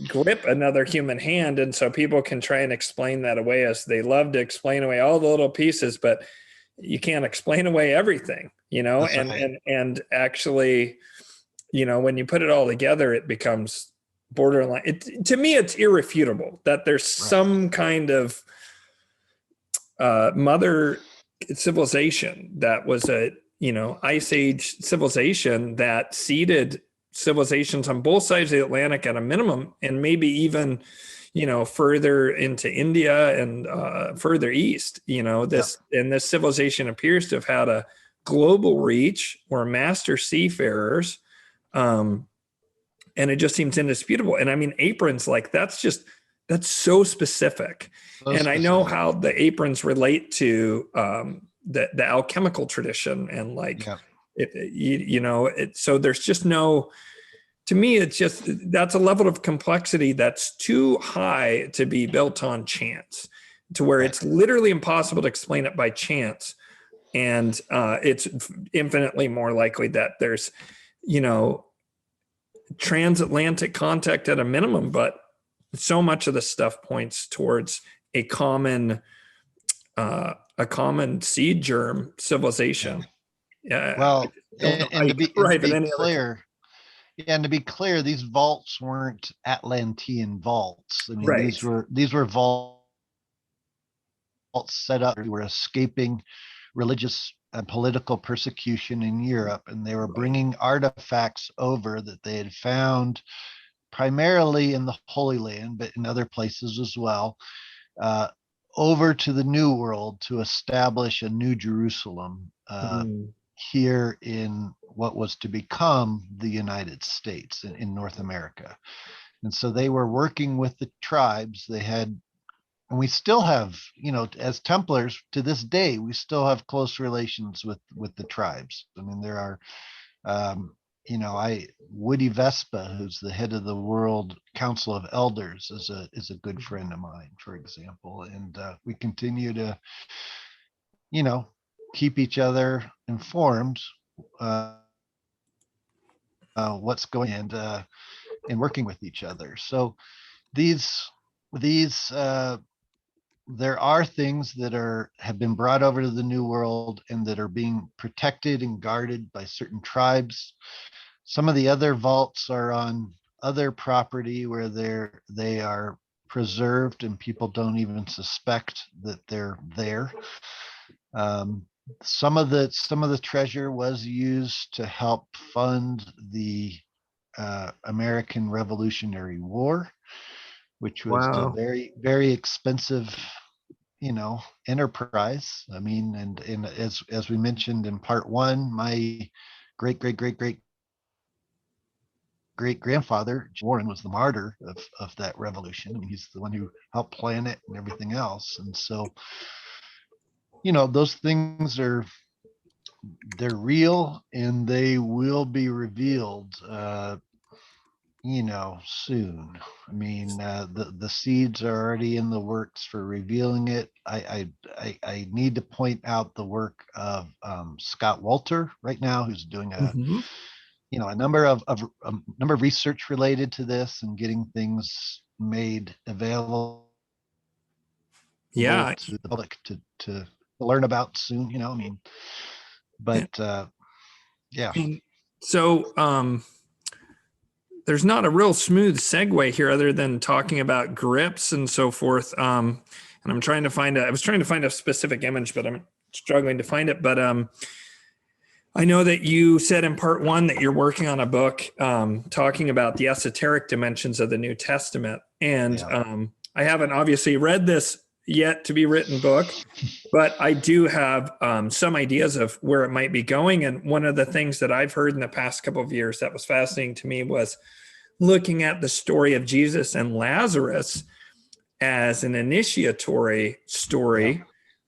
grip another human hand, and so people can try and explain that away, as they love to explain away all the little pieces, but you can't explain away everything, that's and right. actually, when you put it all together, it becomes borderline. To me, it's irrefutable that there's Right. some kind of mother civilization that was a ice age civilization that seeded civilizations on both sides of the Atlantic at a minimum, and maybe even further into India and further east. Yep. This civilization appears to have had a global reach, or master seafarers, um, and it just seems indisputable. And I mean, aprons, like, that's so specific. So And I know specific. how the aprons relate to the alchemical tradition, and like Yeah. so there's just no. To me, it's just, that's a level of complexity that's too high to be built on chance, to where Right. it's literally impossible to explain it by chance. And it's infinitely more likely that there's, you know, transatlantic contact at a minimum, but so much of the stuff points towards a common seed germ Yeah. civilization. Yeah, I Well, just don't know how and you to could be and to arrive at be any other. clear, yeah, and to be clear, these vaults weren't Atlantean vaults. I mean, Right. these were vaults set up who were escaping religious and political persecution in Europe, and they were Right. bringing artifacts over that they had found primarily in the Holy Land, but in other places as well, over to the New World to establish a new Jerusalem here in what was to become the United States in North America. And so they were working with the tribes. They had, and we still have, as Templars to this day, we still have close relations with the tribes. I mean, there are, Woody Vespa, who's the head of the World Council of Elders, is a good friend of mine, for example, and we continue to, keep each other informed what's going and working with each other. So these there are things that have been brought over to the New World and that are being protected and guarded by certain tribes. Some of the other vaults are on other property where they are preserved and people don't even suspect that they're there. Some of the treasure was used to help fund the American Revolutionary War, which was a very, very expensive, enterprise. I mean, and as we mentioned in part one, my great grandfather Warren was the martyr of that revolution. I mean, he's the one who helped plan it and everything else. And so, those things they're real and they will be revealed soon. I mean, the seeds are already in the works for revealing it. I need to point out the work of Scott Walter right now, who's doing a number of research related to this and getting things made available to the public to learn about soon. I mean, but yeah. So there's not a real smooth segue here other than talking about grips and so forth. And I was trying to find a specific image, but I'm struggling to find it. But I know that you said in part one that you're working on a book talking about the esoteric dimensions of the New Testament. And I haven't obviously read this yet to be written book, but I do have some ideas of where it might be going. And one of the things that I've heard in the past couple of years that was fascinating to me was looking at the story of Jesus and Lazarus as an initiatory story,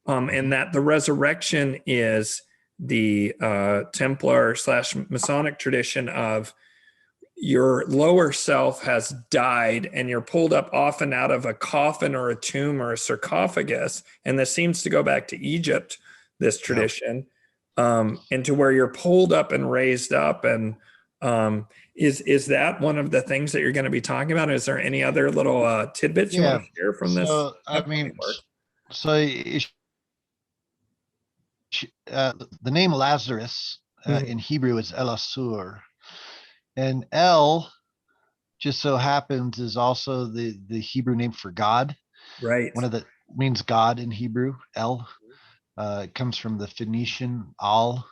and that the resurrection is the Templar / Masonic tradition of your lower self has died and you're pulled up often out of a coffin or a tomb or a sarcophagus. And this seems to go back to Egypt, this tradition, into where you're pulled up and raised up. And is that one of the things that you're going to be talking about? Is there any other little tidbits you want to share from this? I mean, the name Lazarus in Hebrew is El Asur. And El just so happens is also the Hebrew name for God. Right. One of the means God in Hebrew, El. It comes from the Phoenician Al.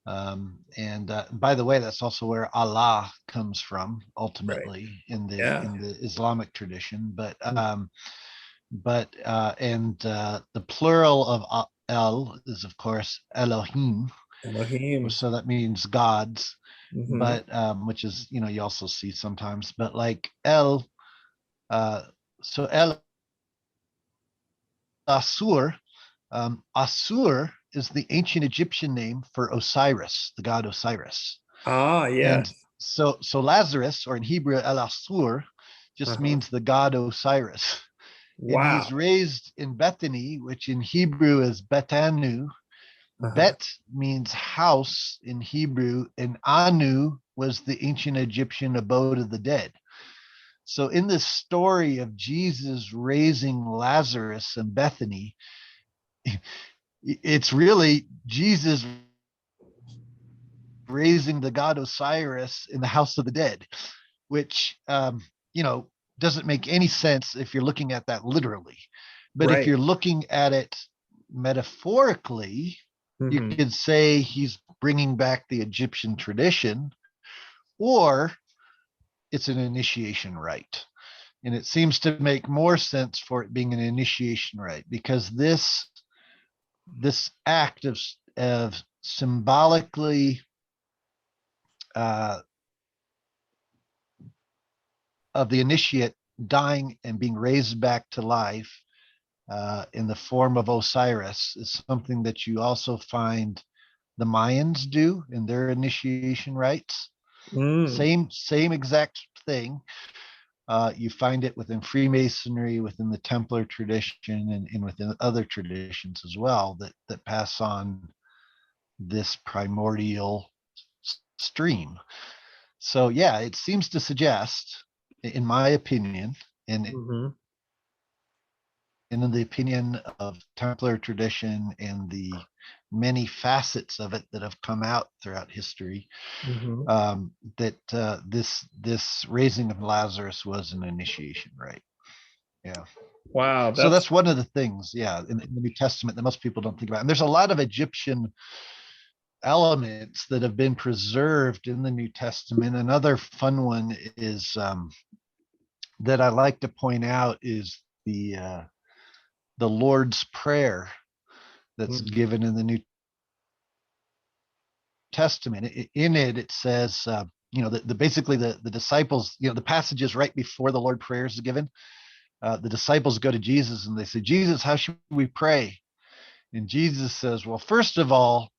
And by the way, that's also where Allah comes from ultimately in the Islamic tradition. But the plural of El is of course Elohim. So that means gods. But which is you also see sometimes, but like El Asur, Asur is the ancient Egyptian name for Osiris, the god Osiris. And so Lazarus, or in Hebrew El Asur, just means the god Osiris. And he's raised in Bethany, which in Hebrew is Betanu. Bet means house in Hebrew, and Anu was the ancient Egyptian abode of the dead. So in this story of Jesus raising Lazarus in Bethany, it's really Jesus raising the god Osiris in the house of the dead, which doesn't make any sense if you're looking at that literally. But if you're looking at it metaphorically, you could say he's bringing back the Egyptian tradition, or it's an initiation rite. And it seems to make more sense for it being an initiation rite, because this act of symbolically of the initiate dying and being raised back to life in the form of Osiris is something that you also find the Mayans do in their initiation rites. Same exact thing. You find it within Freemasonry, within the Templar tradition, and within other traditions as well that pass on this primordial stream. So yeah, it seems to suggest, in my opinion, and in the opinion of Templar tradition and the many facets of it that have come out throughout history, that this raising of Lazarus was an initiation rite. Yeah. Wow. So that's one of the things, yeah, in the New Testament that most people don't think about. And there's a lot of Egyptian elements that have been preserved in the New Testament. Another fun one is that I like to point out is the Lord's Prayer that's given in the New Testament. In it, it says, basically the disciples, the passages right before the Lord's Prayer is given, the disciples go to Jesus and they say, Jesus, how should we pray? And Jesus says, well, first of all,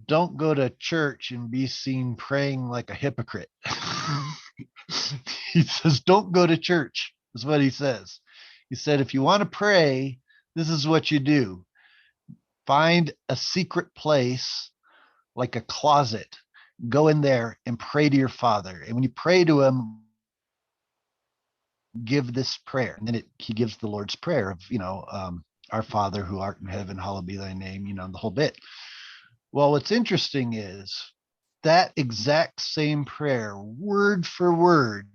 don't go to church and be seen praying like a hypocrite. He says, don't go to church. That's what he says. He said, if you want to pray, this is what you do. Find a secret place like a closet. Go in there and pray to your Father. And when you pray to him, give this prayer. And then he gives the Lord's Prayer of, our Father who art in heaven, hallowed be thy name, the whole bit. Well, what's interesting is that exact same prayer, word for word,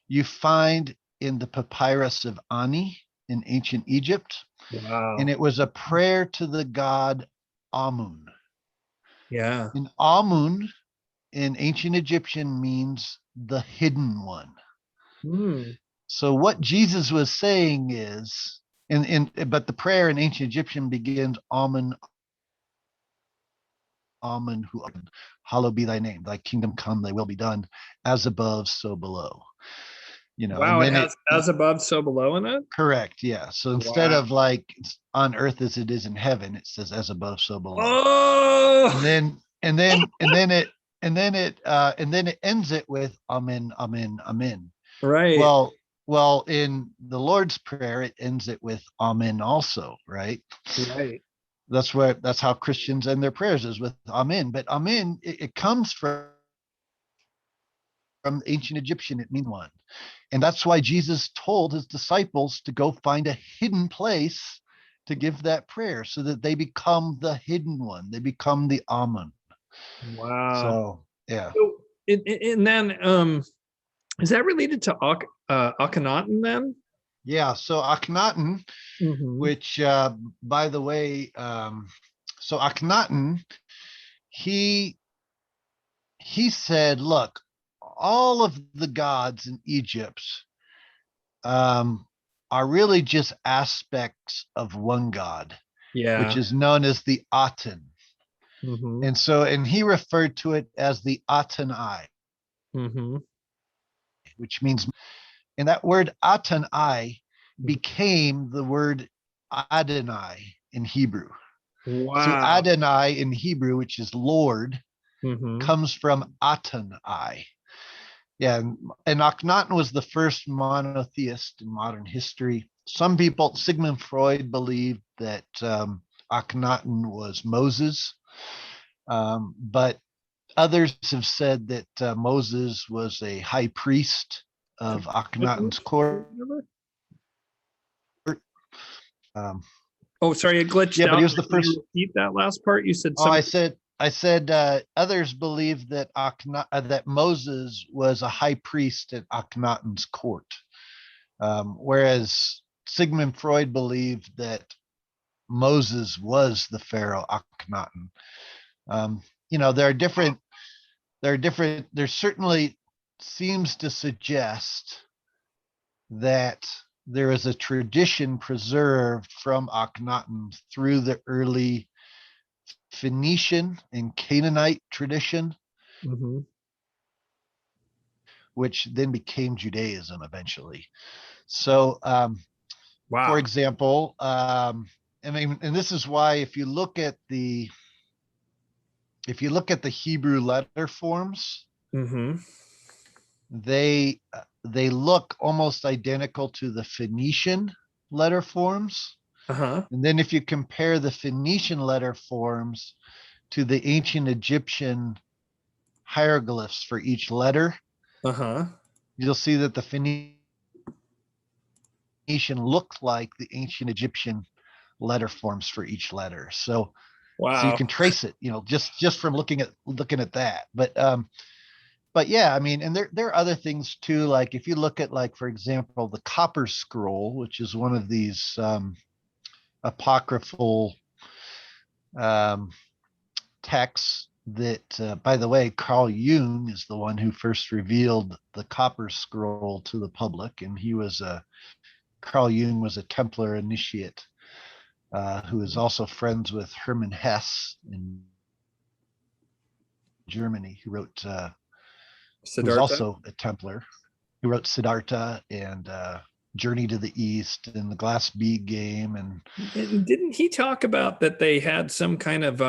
you find in the papyrus of Ani in ancient Egypt. Wow. And it was a prayer to the god Amun. Yeah. And Amun in ancient Egyptian means the hidden one. So what Jesus was saying is, but the prayer in ancient Egyptian begins Amun, Amen, who hallowed be thy name, thy kingdom come, thy will be done, as above, so below. Wow, and then it has as above, so below in it? Correct, yeah. So instead of like on earth as it is in heaven, it says as above, so below. Oh, and then it ends it with amen, amen, amen. Right. Well, in the Lord's Prayer, it ends it with amen also, right? Right. That's how Christians end their prayers, is with amen. But amen, it comes from ancient Egyptian, it means one. And that's why Jesus told his disciples to go find a hidden place to give that prayer, so that they become the hidden one. They become the amen. Wow. So yeah. So, and then is that related to Akhenaten then? Yeah, so Akhenaten, which by the way, so Akhenaten, he said, look, all of the gods in Egypt are really just aspects of one god, which is known as the Aten. And he referred to it as the Aten-I, which means, and that word Aten-I became the word Adonai in Hebrew. Wow. So Adonai in Hebrew, which is Lord, comes from Aten-I. Yeah, and Akhenaten was the first monotheist in modern history. Some people, Sigmund Freud, believed that Akhenaten was Moses, but others have said that Moses was a high priest of Akhenaten's court. Oh, sorry, it glitched yeah, out. but he was the first. Repeat that last part. You said. I said others believe that that Moses was a high priest at Akhenaten's court, whereas Sigmund Freud believed that Moses was the pharaoh Akhenaten. There are different. There's certainly seems to suggest that there is a tradition preserved from Akhenaten through the early Phoenician and Canaanite tradition, Mm-hmm. which then became Judaism eventually. So, Wow. for example, I mean, and this is why if you look at the Hebrew letter forms, Mm-hmm. they look almost identical to the Phoenician letter forms. Uh-huh. And then if you compare the Phoenician letter forms to the ancient Egyptian hieroglyphs for each letter, Uh-huh. you'll see that the Phoenician looked like the ancient Egyptian letter forms for each letter. So you Wow. can trace it, just from looking at that. But yeah, I mean, and there are other things too. Like if you look at, like, for example, the Copper Scroll, which is one of these apocryphal um, texts that, by the way, Carl Jung is the one who first revealed the Copper Scroll to the public, and Carl Jung was a Templar initiate who is also friends with Hermann Hesse in Germany, who wrote who's Siddhartha. also a Templar, who wrote Siddhartha and Journey to the East and the Glass Bead Game. And didn't he talk about that they had some kind of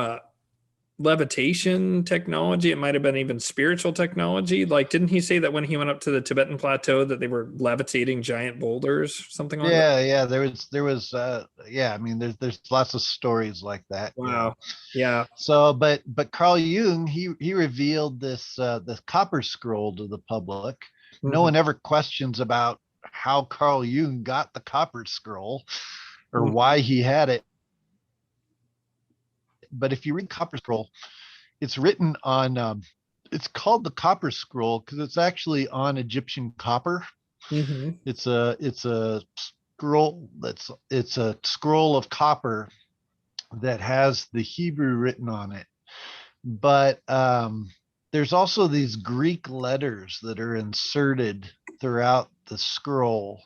levitation technology? It might have been even spiritual technology. Like, didn't he say that when he went up to the Tibetan plateau that they were levitating giant boulders, something like that? Yeah, there was yeah, I mean, there's lots of stories like that. Yeah. Wow. Yeah. So, but Carl Jung, he revealed this Copper Scroll to the public. No Mm-hmm. one ever questions about how Carl Jung got the Copper Scroll or Mm-hmm. why he had it. But if you read Copper Scroll, it's written on it's called the Copper Scroll because it's actually on Egyptian copper. Mm-hmm. It's a scroll it's a scroll of copper that has the Hebrew written on it. But there's also these Greek letters that are inserted throughout the scroll.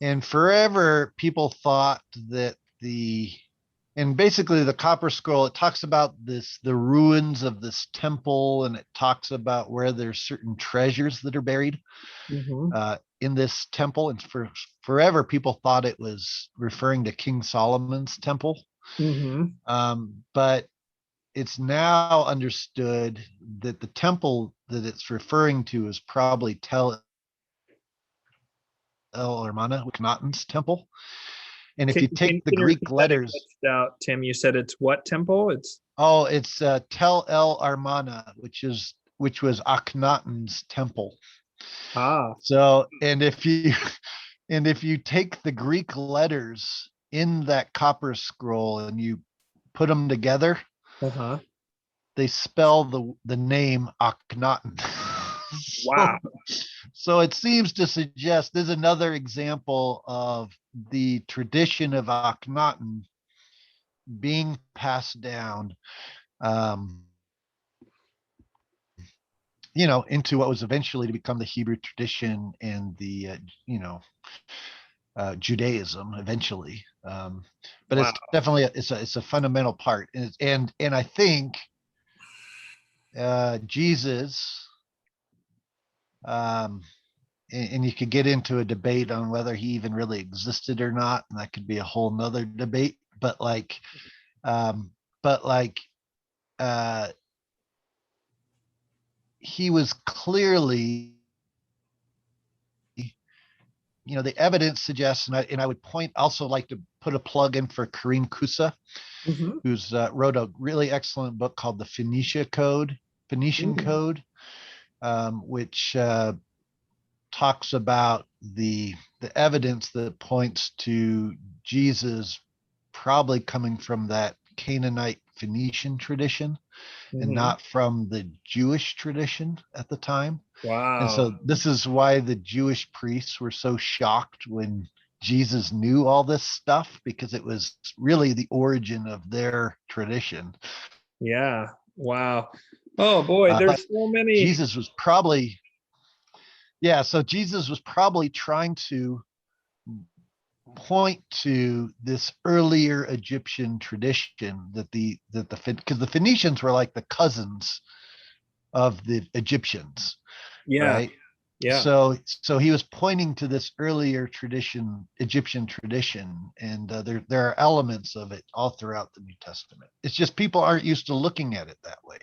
And forever people thought that and basically the Copper Scroll, it talks about the ruins of this temple, and it talks about where there's certain treasures that are buried Mm-hmm. in this temple. And forever people thought it was referring to King Solomon's temple. Mm-hmm. But it's now understood that the temple that it's referring to is probably Tel El Hermana, Akhenaten's temple. And if you Can take the you Greek repeat that? It letters, glitched out, Tim. You said it's what temple? It's it's Tel El Armana, which was Akhenaten's temple. ah. So, and if you take the Greek letters in that Copper Scroll and you put them together, Uh-huh. they spell the name Akhenaten. Wow. So it seems to suggest there's another example of the tradition of Akhenaten being passed down, um, into what was eventually to become the Hebrew tradition and the, Judaism eventually. But Wow. it's definitely it's a fundamental part, and I think Jesus, um, and you could get into a debate on whether he even really existed or not, and that could be a whole nother debate. Um, but like, uh, he was clearly, the evidence suggests, and I would also like to put a plug in for Kareem Kusa, Mm-hmm. who's wrote a really excellent book called the Phoenician Mm-hmm. Code, which talks about the evidence that points to Jesus probably coming from that Canaanite Phoenician tradition and Mm-hmm. not from the Jewish tradition at the time. And Wow. so this is why the Jewish priests were so shocked when Jesus knew all this stuff, because it was really the origin of their tradition. Yeah. Wow. Oh boy, But there's so many. Jesus was probably Yeah, so Jesus was probably trying to point to this earlier Egyptian tradition that because the Phoenicians were like the cousins of the Egyptians, Yeah. right? Yeah. So he was pointing to this earlier tradition, Egyptian tradition, and there are elements of it all throughout the New Testament. It's just people aren't used to looking at it that way.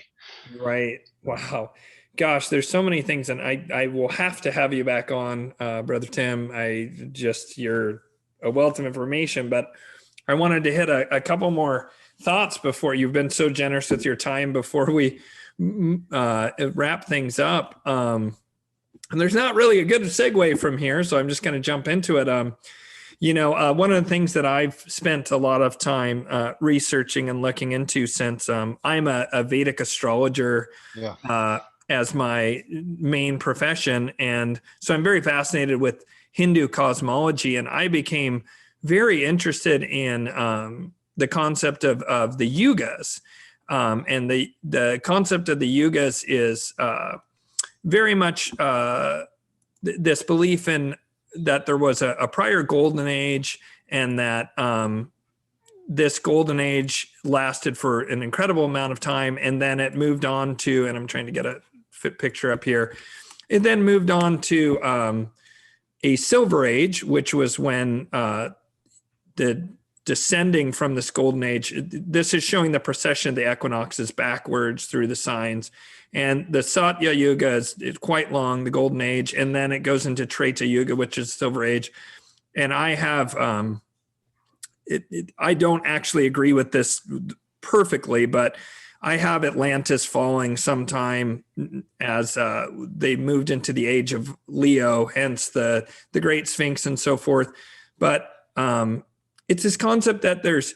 Right. Wow. Gosh, there's so many things, and I will have to have you back on, Brother Tim. You're a wealth of information, but I wanted to hit a couple more thoughts before you've been so generous with your time before we wrap things up. And there's not really a good segue from here, so I'm just going to jump into it. One of the things that I've spent a lot of time researching and looking into since I'm a Vedic astrologer Yeah. as my main profession. And so I'm very fascinated with Hindu cosmology. And I became very interested in the concept of the yugas. And the concept of the yugas is very much this belief in that there was a prior golden age, and that this golden age lasted for an incredible amount of time, and then it moved on to, and I'm trying to get a fit picture up here, it then moved on to a silver age, which was when the descending from this golden age, this is showing the precession of the equinoxes backwards through the signs. And the Satya Yuga is quite long, the golden age, and then it goes into Treta Yuga, which is silver age. And I have, I don't actually agree with this perfectly, but I have Atlantis falling sometime as they moved into the age of Leo, hence the Great Sphinx and so forth. But it's this concept that there's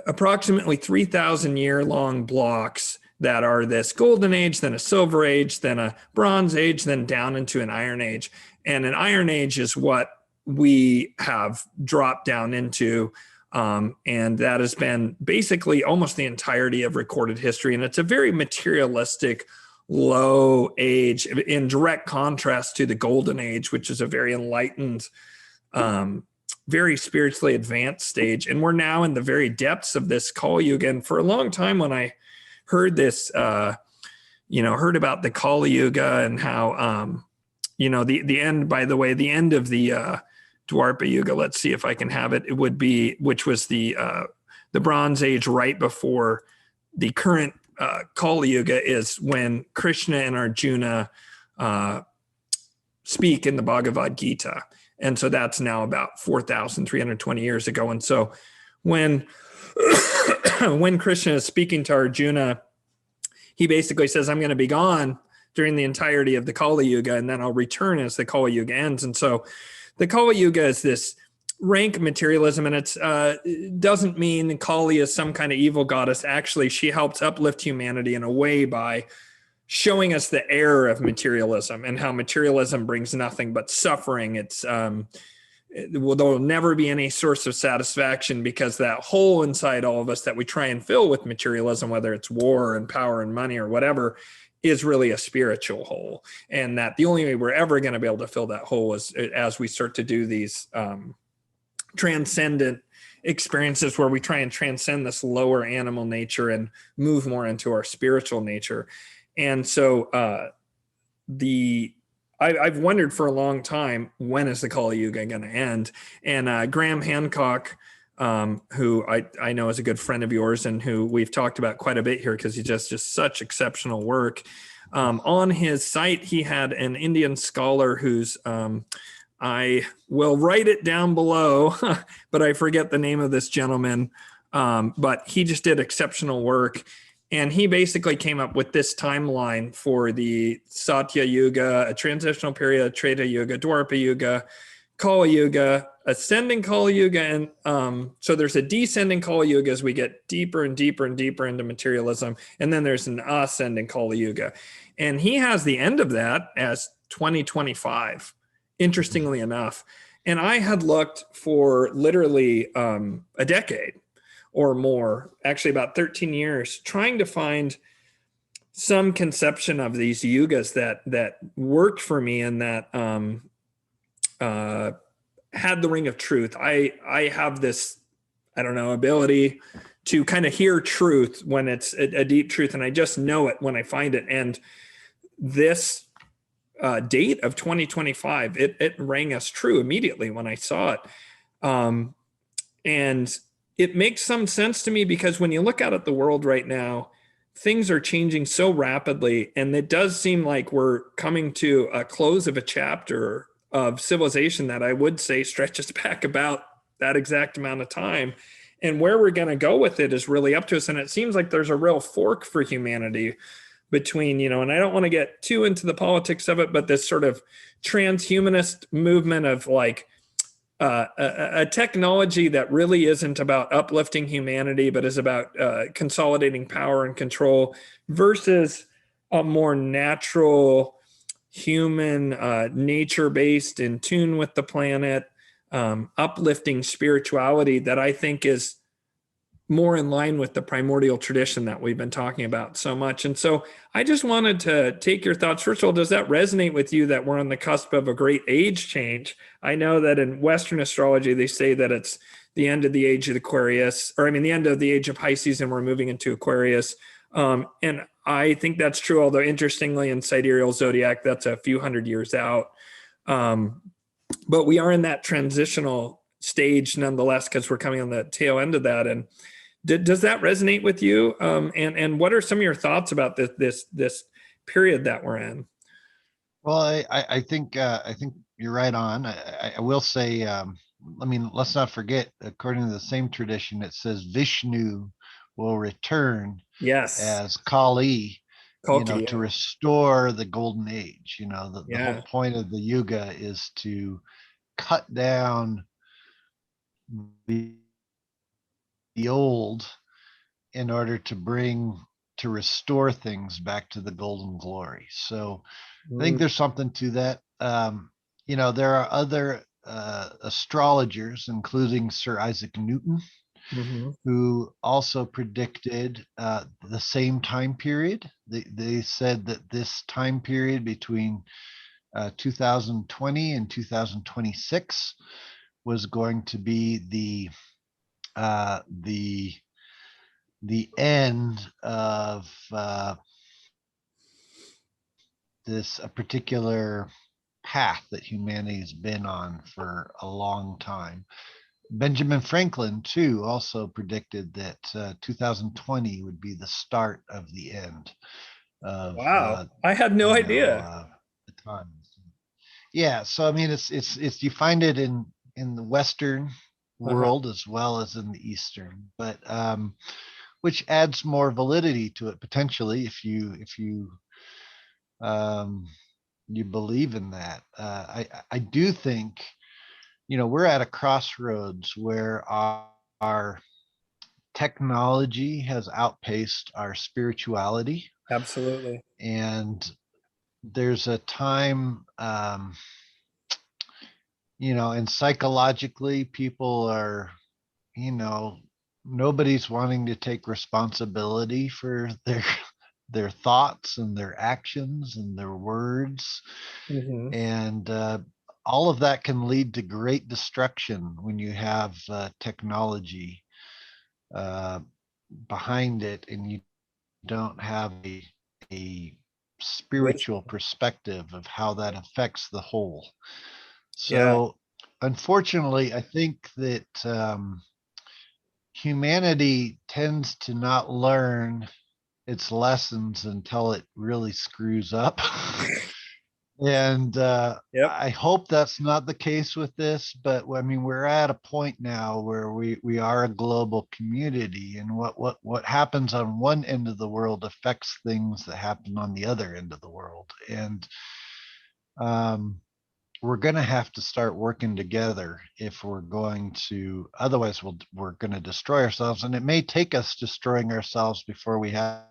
approximately 3,000 year long blocks that are this golden age, then a silver age, then a bronze age, then down into an iron age. And an iron age is what we have dropped down into. And that has been basically almost the entirety of recorded history. And it's a very materialistic, low age in direct contrast to the golden age, which is a very enlightened, very spiritually advanced stage. And we're now in the very depths of this Kali Yuga. And for a long time, when I heard this, heard about the Kali Yuga and how, the end, by the way, the end of the Dwarpa Yuga, let's see if I can have it. It would be, which was the Bronze Age right before the current Kali Yuga, is when Krishna and Arjuna speak in the Bhagavad Gita. And so that's now about 4,320 years ago. And so when when Krishna is speaking to Arjuna, he basically says, I'm going to be gone during the entirety of the Kali Yuga, and then I'll return as the Kali Yuga ends. And so the Kali Yuga is this rank materialism, and it doesn't mean Kali is some kind of evil goddess. Actually, she helps uplift humanity in a way by showing us the error of materialism and how materialism brings nothing but suffering. There'll never be any source of satisfaction, because that hole inside all of us that we try and fill with materialism, whether it's war and power and money or whatever, is really a spiritual hole. And that the only way we're ever going to be able to fill that hole is as we start to do these transcendent experiences where we try and transcend this lower animal nature and move more into our spiritual nature. And so I've wondered for a long time, when is the Kali Yuga going to end? And Graham Hancock, who I know is a good friend of yours and who we've talked about quite a bit here because he does just such exceptional work. On his site, he had an Indian scholar who's, I will write it down below, but I forget the name of this gentleman. But he just did exceptional work. And he basically came up with this timeline for the Satya Yuga, a transitional period, Treta Yuga, Dwarpa Yuga, Kali Yuga, ascending Kali Yuga. And so there's a descending Kali Yuga as we get deeper and deeper and deeper into materialism. And then there's an ascending Kali Yuga. And he has the end of that as 2025, interestingly enough. And I had looked for literally a decade or more, actually about 13 years, trying to find some conception of these yugas that worked for me, and that had the ring of truth. I have this, I don't know, ability to kind of hear truth when it's a deep truth, and I just know it when I find it. And this date of 2025, it rang us true immediately when I saw it. And it makes some sense to me, because when you look out at the world right now, things are changing so rapidly, and it does seem like we're coming to a close of a chapter of civilization that I would say stretches back about that exact amount of time. And where we're going to go with it is really up to us. And it seems like there's a real fork for humanity between, and I don't want to get too into the politics of it, but this sort of transhumanist movement of like a technology that really isn't about uplifting humanity, but is about consolidating power and control, versus a more natural, human, nature-based, in tune with the planet, uplifting spirituality that I think is more in line with the primordial tradition that we've been talking about so much. And so I just wanted to take your thoughts. First of all, does that resonate with you that we're on the cusp of a great age change? I know that in Western astrology, they say that it's the end of the age of Aquarius, or I mean, the end of the age of Pisces, and we're moving into Aquarius. And I think that's true, although interestingly in sidereal zodiac, that's a few hundred years out. But we are in that transitional stage nonetheless, because we're coming on the tail end of that. And does that resonate with you? And what are some of your thoughts about this period that we're in? Well, I think you're right on. I will say, I mean, let's not forget, according to the same tradition, it says Vishnu will return Yes, as Kali, Kalki, to restore the golden age. The whole yeah, point of the Yuga is to cut down the old in order to restore things back to the golden glory. So I think there's something to that. There are other astrologers, including Sir Isaac Newton, mm-hmm. who also predicted the same time period. They said that this time period between 2020 and 2026 was going to be the end of this a particular path that humanity has been on for a long time. Benjamin Franklin, too, also predicted that 2020 would be the start of the end of Wow, I had no idea. the times. Yeah, so I mean, it's you find it in the Western Uh-huh. world as well as in the Eastern, but which adds more validity to it potentially if you you believe in that. I do think we're at a crossroads where our technology has outpaced our spirituality, Absolutely. and there's a time, and psychologically people are, nobody's wanting to take responsibility for their thoughts and their actions and their words. Mm-hmm. And all of that can lead to great destruction when you have technology uh, behind it, and you don't have a spiritual perspective of how that affects the whole. Yeah. So, unfortunately, I think that humanity tends to not learn its lessons until it really screws up. And Yep. I hope that's not the case with this, but I mean, we're at a point now where we are a global community, and what happens on one end of the world affects things that happen on the other end of the world. And we're going to have to start working together if we're going to, otherwise we're going to destroy ourselves. And it may take us destroying ourselves before we have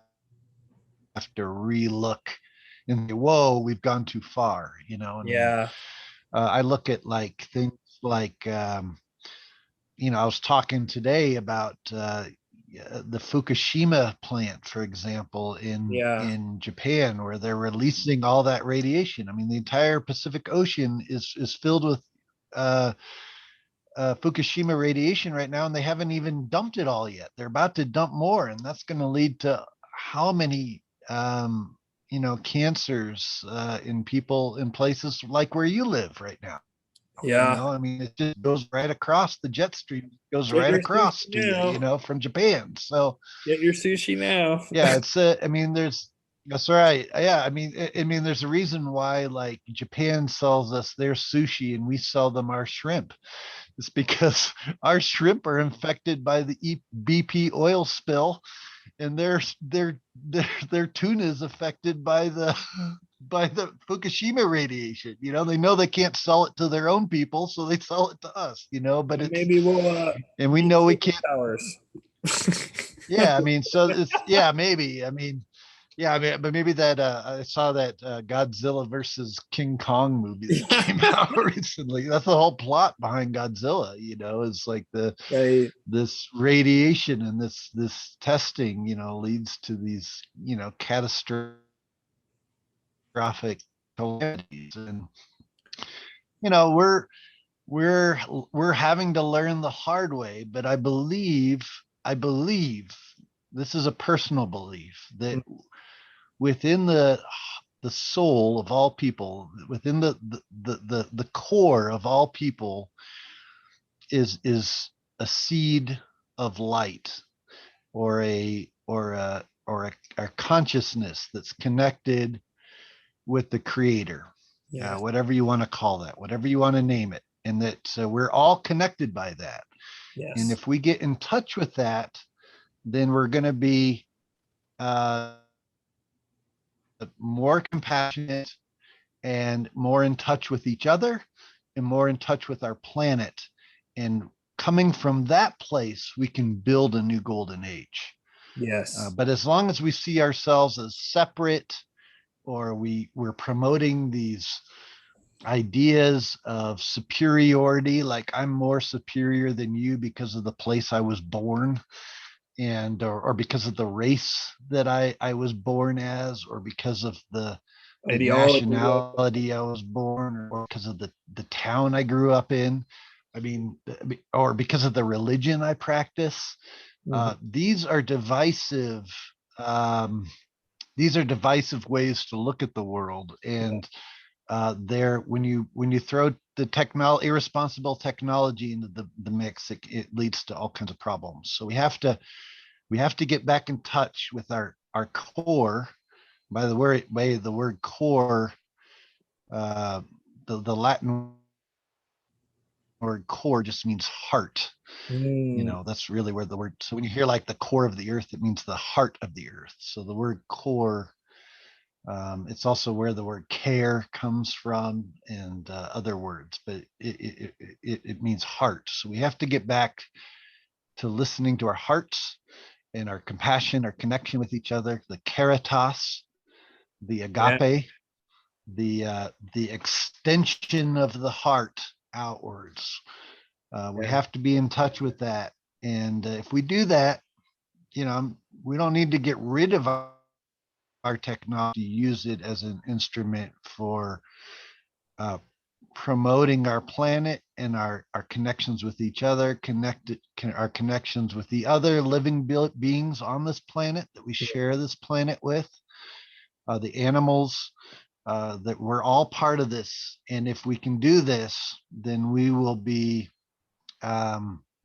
to relook and say, whoa, we've gone too far. I mean, Yeah. I look at like things like, I was talking today about the Fukushima plant, for example, in Japan, where they're releasing all that radiation. I mean, the entire Pacific Ocean is filled with Fukushima radiation right now, and they haven't even dumped it all yet. They're about to dump more, and that's going to lead to how many cancers in people in places like where you live right now. Yeah. I mean, it just goes right across the jet stream, goes Get right your across sushi to you, now. from Japan. So Get your sushi now. yeah, it's I mean, that's right. Yeah, I mean, there's a reason why like Japan sells us their sushi and we sell them our shrimp. It's because our shrimp are infected by the BP oil spill, and their tuna is affected by the Fukushima radiation. They know they can't sell it to their own people, so they sell it to us. But it's Maybe we'll and we eat know we can't. superpowers. Yeah, I mean, so it's yeah, maybe. I mean, yeah, I mean, but maybe that I saw that Godzilla versus King Kong movie that came out recently. That's the whole plot behind Godzilla. Is like Right. this radiation and this testing, leads to these, catastrophic calamities, and we're having to learn the hard way. But I believe this is a personal belief that within the soul of all people, within the core of all people, is a seed of light, or a consciousness that's connected with the creator. Yeah. Whatever you want to call that, whatever you want to name it, and that we're all connected by that. And Yes. if we get in touch with that, then we're going to be more compassionate and more in touch with each other and more in touch with our planet. And coming from that place, we can build a new golden age. Yes. But as long as we see ourselves as separate, or we're promoting these ideas of superiority, like I'm more superior than you because of the place I was born, and or because of the race that I was born as, or because of the Ideology. nationality I was born, or because of the town I grew up in. I mean, or because of the religion I practice. These are divisive. These are divisive ways to look at the world, and there when you throw the irresponsible technology into the mix, it leads to all kinds of problems. So we have to get back in touch with our core. By the way, the word core, the Latin word core just means heart. That's really where the word. So when you hear like the core of the earth, it means the heart of the earth. So the word core, it's also where the word care comes from, and other words, but it means heart. So we have to get back to listening to our hearts and our compassion, our connection with each other, the caritas, the agape, the extension of the heart outwards. We have to be in touch with that, and if we do that, we don't need to get rid of our technology, use it as an instrument for promoting our planet and our connections with each other, our connections with the other living beings on this planet that we share this planet with, the animals, that we're all part of this. And if we can do this, then we will be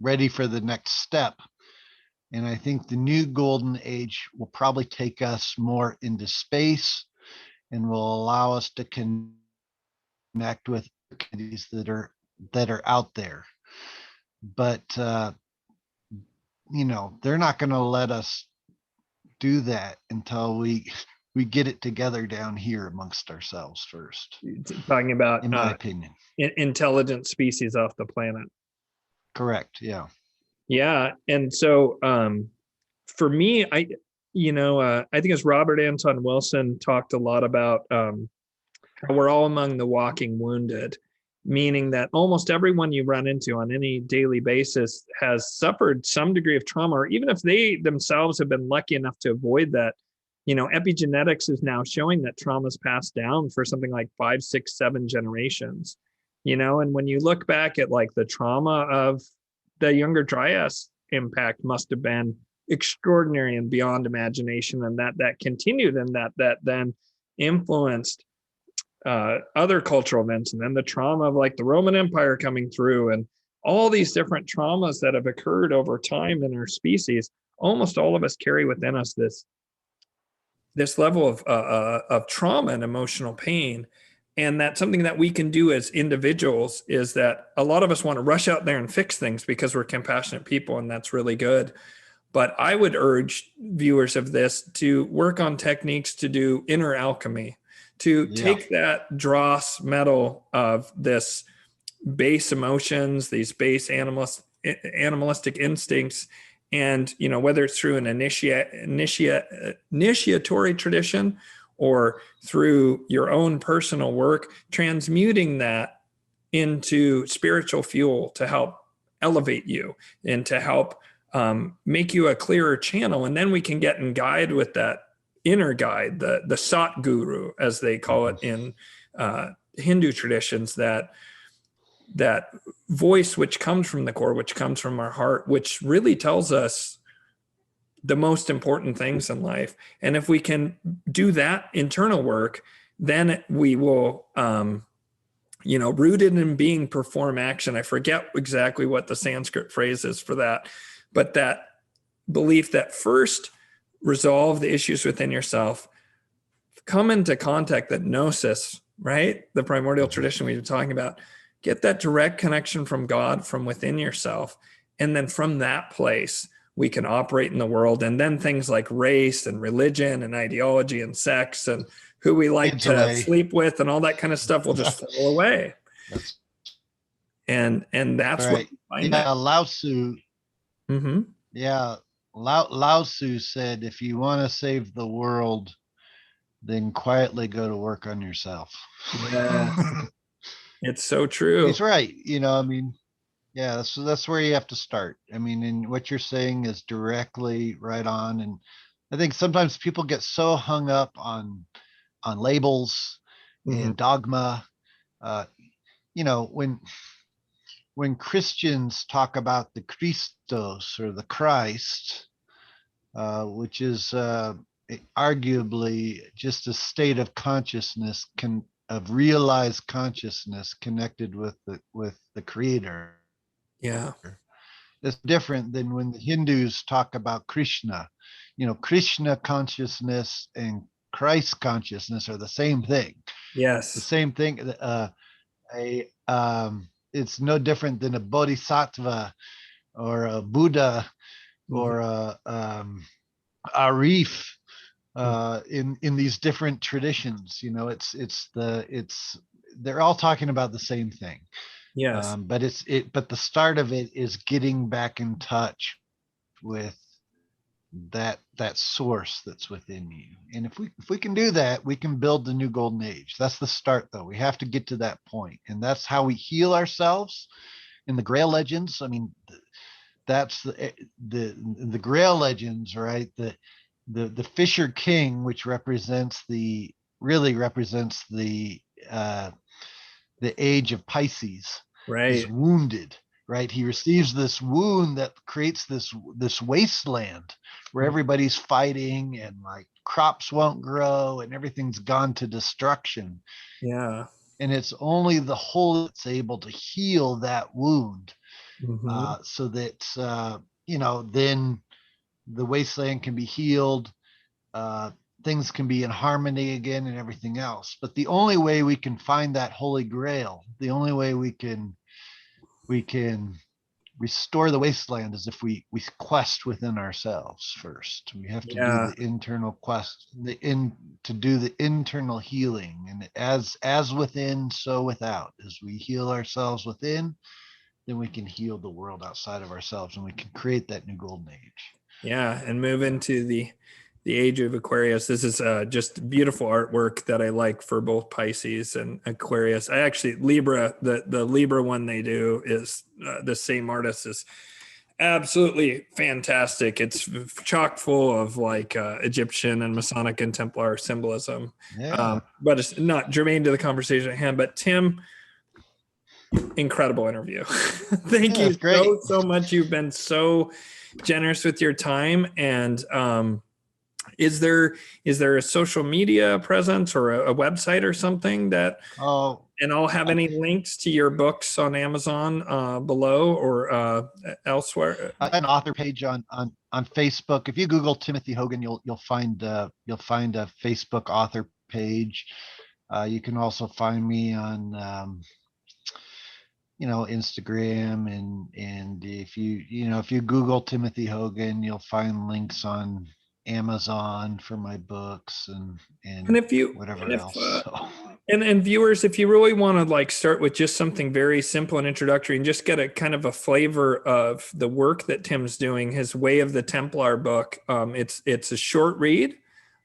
ready for the next step. And I think the new golden age will probably take us more into space and will allow us to connect with communities that are out there. But they're not going to let us do that until we get it together down here amongst ourselves first. Talking about, in my opinion, intelligent species off the planet. Correct. Yeah. Yeah. And so for me, I think it's Robert Anton Wilson talked a lot about how we're all among the walking wounded. meaning that almost everyone you run into on any daily basis has suffered some degree of trauma, or even if they themselves have been lucky enough to avoid that. Epigenetics is now showing that trauma is passed down for something like 5, 6, 7 generations. And when you look back at like the trauma of the Younger Dryas impact must have been extraordinary and beyond imagination, and that continued, and that then influenced other cultural events, and then the trauma of like the Roman Empire coming through, and all these different traumas that have occurred over time in our species. Almost all of us carry within us this level of trauma and emotional pain. And that's something that we can do as individuals, is that a lot of us want to rush out there and fix things because we're compassionate people, and that's really good. But I would urge viewers of this to work on techniques to do inner alchemy, to take that dross metal of this base emotions, these base animalistic instincts, and whether it's through an initiatory tradition or through your own personal work, transmuting that into spiritual fuel to help elevate you and to help make you a clearer channel. And then we can get in guide with that inner guide, the Sat Guru, as they call it in Hindu traditions, that voice which comes from the core, which comes from our heart, which really tells us the most important things in life. And if we can do that internal work, then we will, rooted in being, perform action. I forget exactly what the Sanskrit phrase is for that, but that belief that first resolve the issues within yourself, come into contact, that gnosis, right? The primordial tradition we were talking about, get that direct connection from God from within yourself. And then from that place, we can operate in the world. And then things like race and religion and ideology and sex and who we like to sleep with and all that kind of stuff will just fall away. And that's right. what we find out. Lao Tzu. Mm-hmm. Yeah. Lao Tzu said, if you want to save the world, then quietly go to work on yourself. Yeah. It's so true. He's right. Yeah, that's where you have to start. And what you're saying is directly right on. And I think sometimes people get so hung up on labels and dogma. When Christians talk about the Christos, or the Christ, which is arguably just a state of consciousness, of realized consciousness connected with the Creator. Yeah. It's different than when the Hindus talk about Krishna. Krishna consciousness and Christ consciousness are the same thing. Yes. The same thing. It's no different than a bodhisattva or a Buddha or a Arif in these different traditions. They're all talking about the same thing. Yes. But the start of it is getting back in touch with that source that's within you. And if we can do that, we can build the new golden age. That's the start, though. We have to get to that point, and that's how we heal ourselves. In the Grail legends, that's the Grail legends, right? The Fisher King, which really represents the age of Pisces, right, is wounded. Right, he receives this wound that creates this wasteland where everybody's fighting, and like crops won't grow and everything's gone to destruction. Yeah. And it's only the Holy that's able to heal that wound, so that then the wasteland can be healed, things can be in harmony again, and everything else. But the only way we can find that Holy Grail, the only way we can restore the wasteland, is if we quest within ourselves first. We have to do the internal quest, to do the internal healing. And as within, so without. As we heal ourselves within, then we can heal the world outside of ourselves, and we can create that new golden age. Yeah, and move into the age of Aquarius. This is just beautiful artwork that I like for both Pisces and Aquarius. I actually, Libra, the Libra one they do is the same artist is absolutely fantastic. It's chock full of like Egyptian and Masonic and Templar symbolism. Yeah. But it's not germane to the conversation at hand. But Tim, incredible interview. Thank you so much. You've been so generous with your time. And is there a social media presence or a website or something that and I'll have any links to your books on Amazon below or elsewhere? An author page on Facebook. If you Google Timothy Hogan, you'll find a Facebook author page. You can also find me on Instagram, and if you Google Timothy Hogan, you'll find links on Amazon for my books and if you whatever else. And viewers, if you really want to like start with just something very simple and introductory and just get a kind of a flavor of the work that Tim's doing, his Way of the Templar book, it's a short read.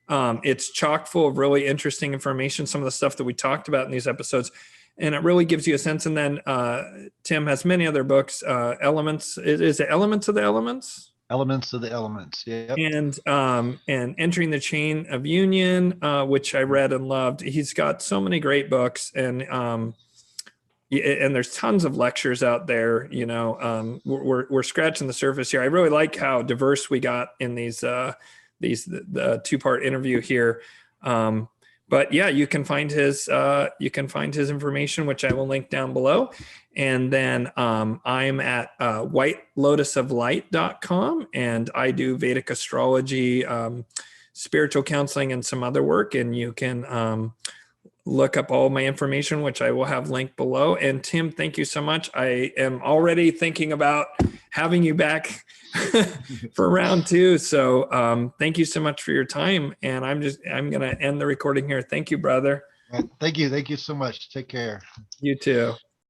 It's chock full of really interesting information, some of the stuff that we talked about in these episodes, and it really gives you a sense. And then Tim has many other books, Elements. Is it Elements of the Elements? Elements of the Elements, yeah. And Entering the Chain of Union, which I read and loved. He's got so many great books, and there's tons of lectures out there. We're scratching the surface here. I really like how diverse we got in the 2-part interview here. But yeah, you can find his information, which I will link down below. And then I'm at whitelotusoflight.com, and I do Vedic astrology, spiritual counseling, and some other work. And you can look up all my information, which I will have linked below. And Tim, thank you so much. I am already thinking about having you back for round 2. So thank you so much for your time. And I'm going to end the recording here. Thank you, brother. Thank you. Thank you so much. Take care. You too.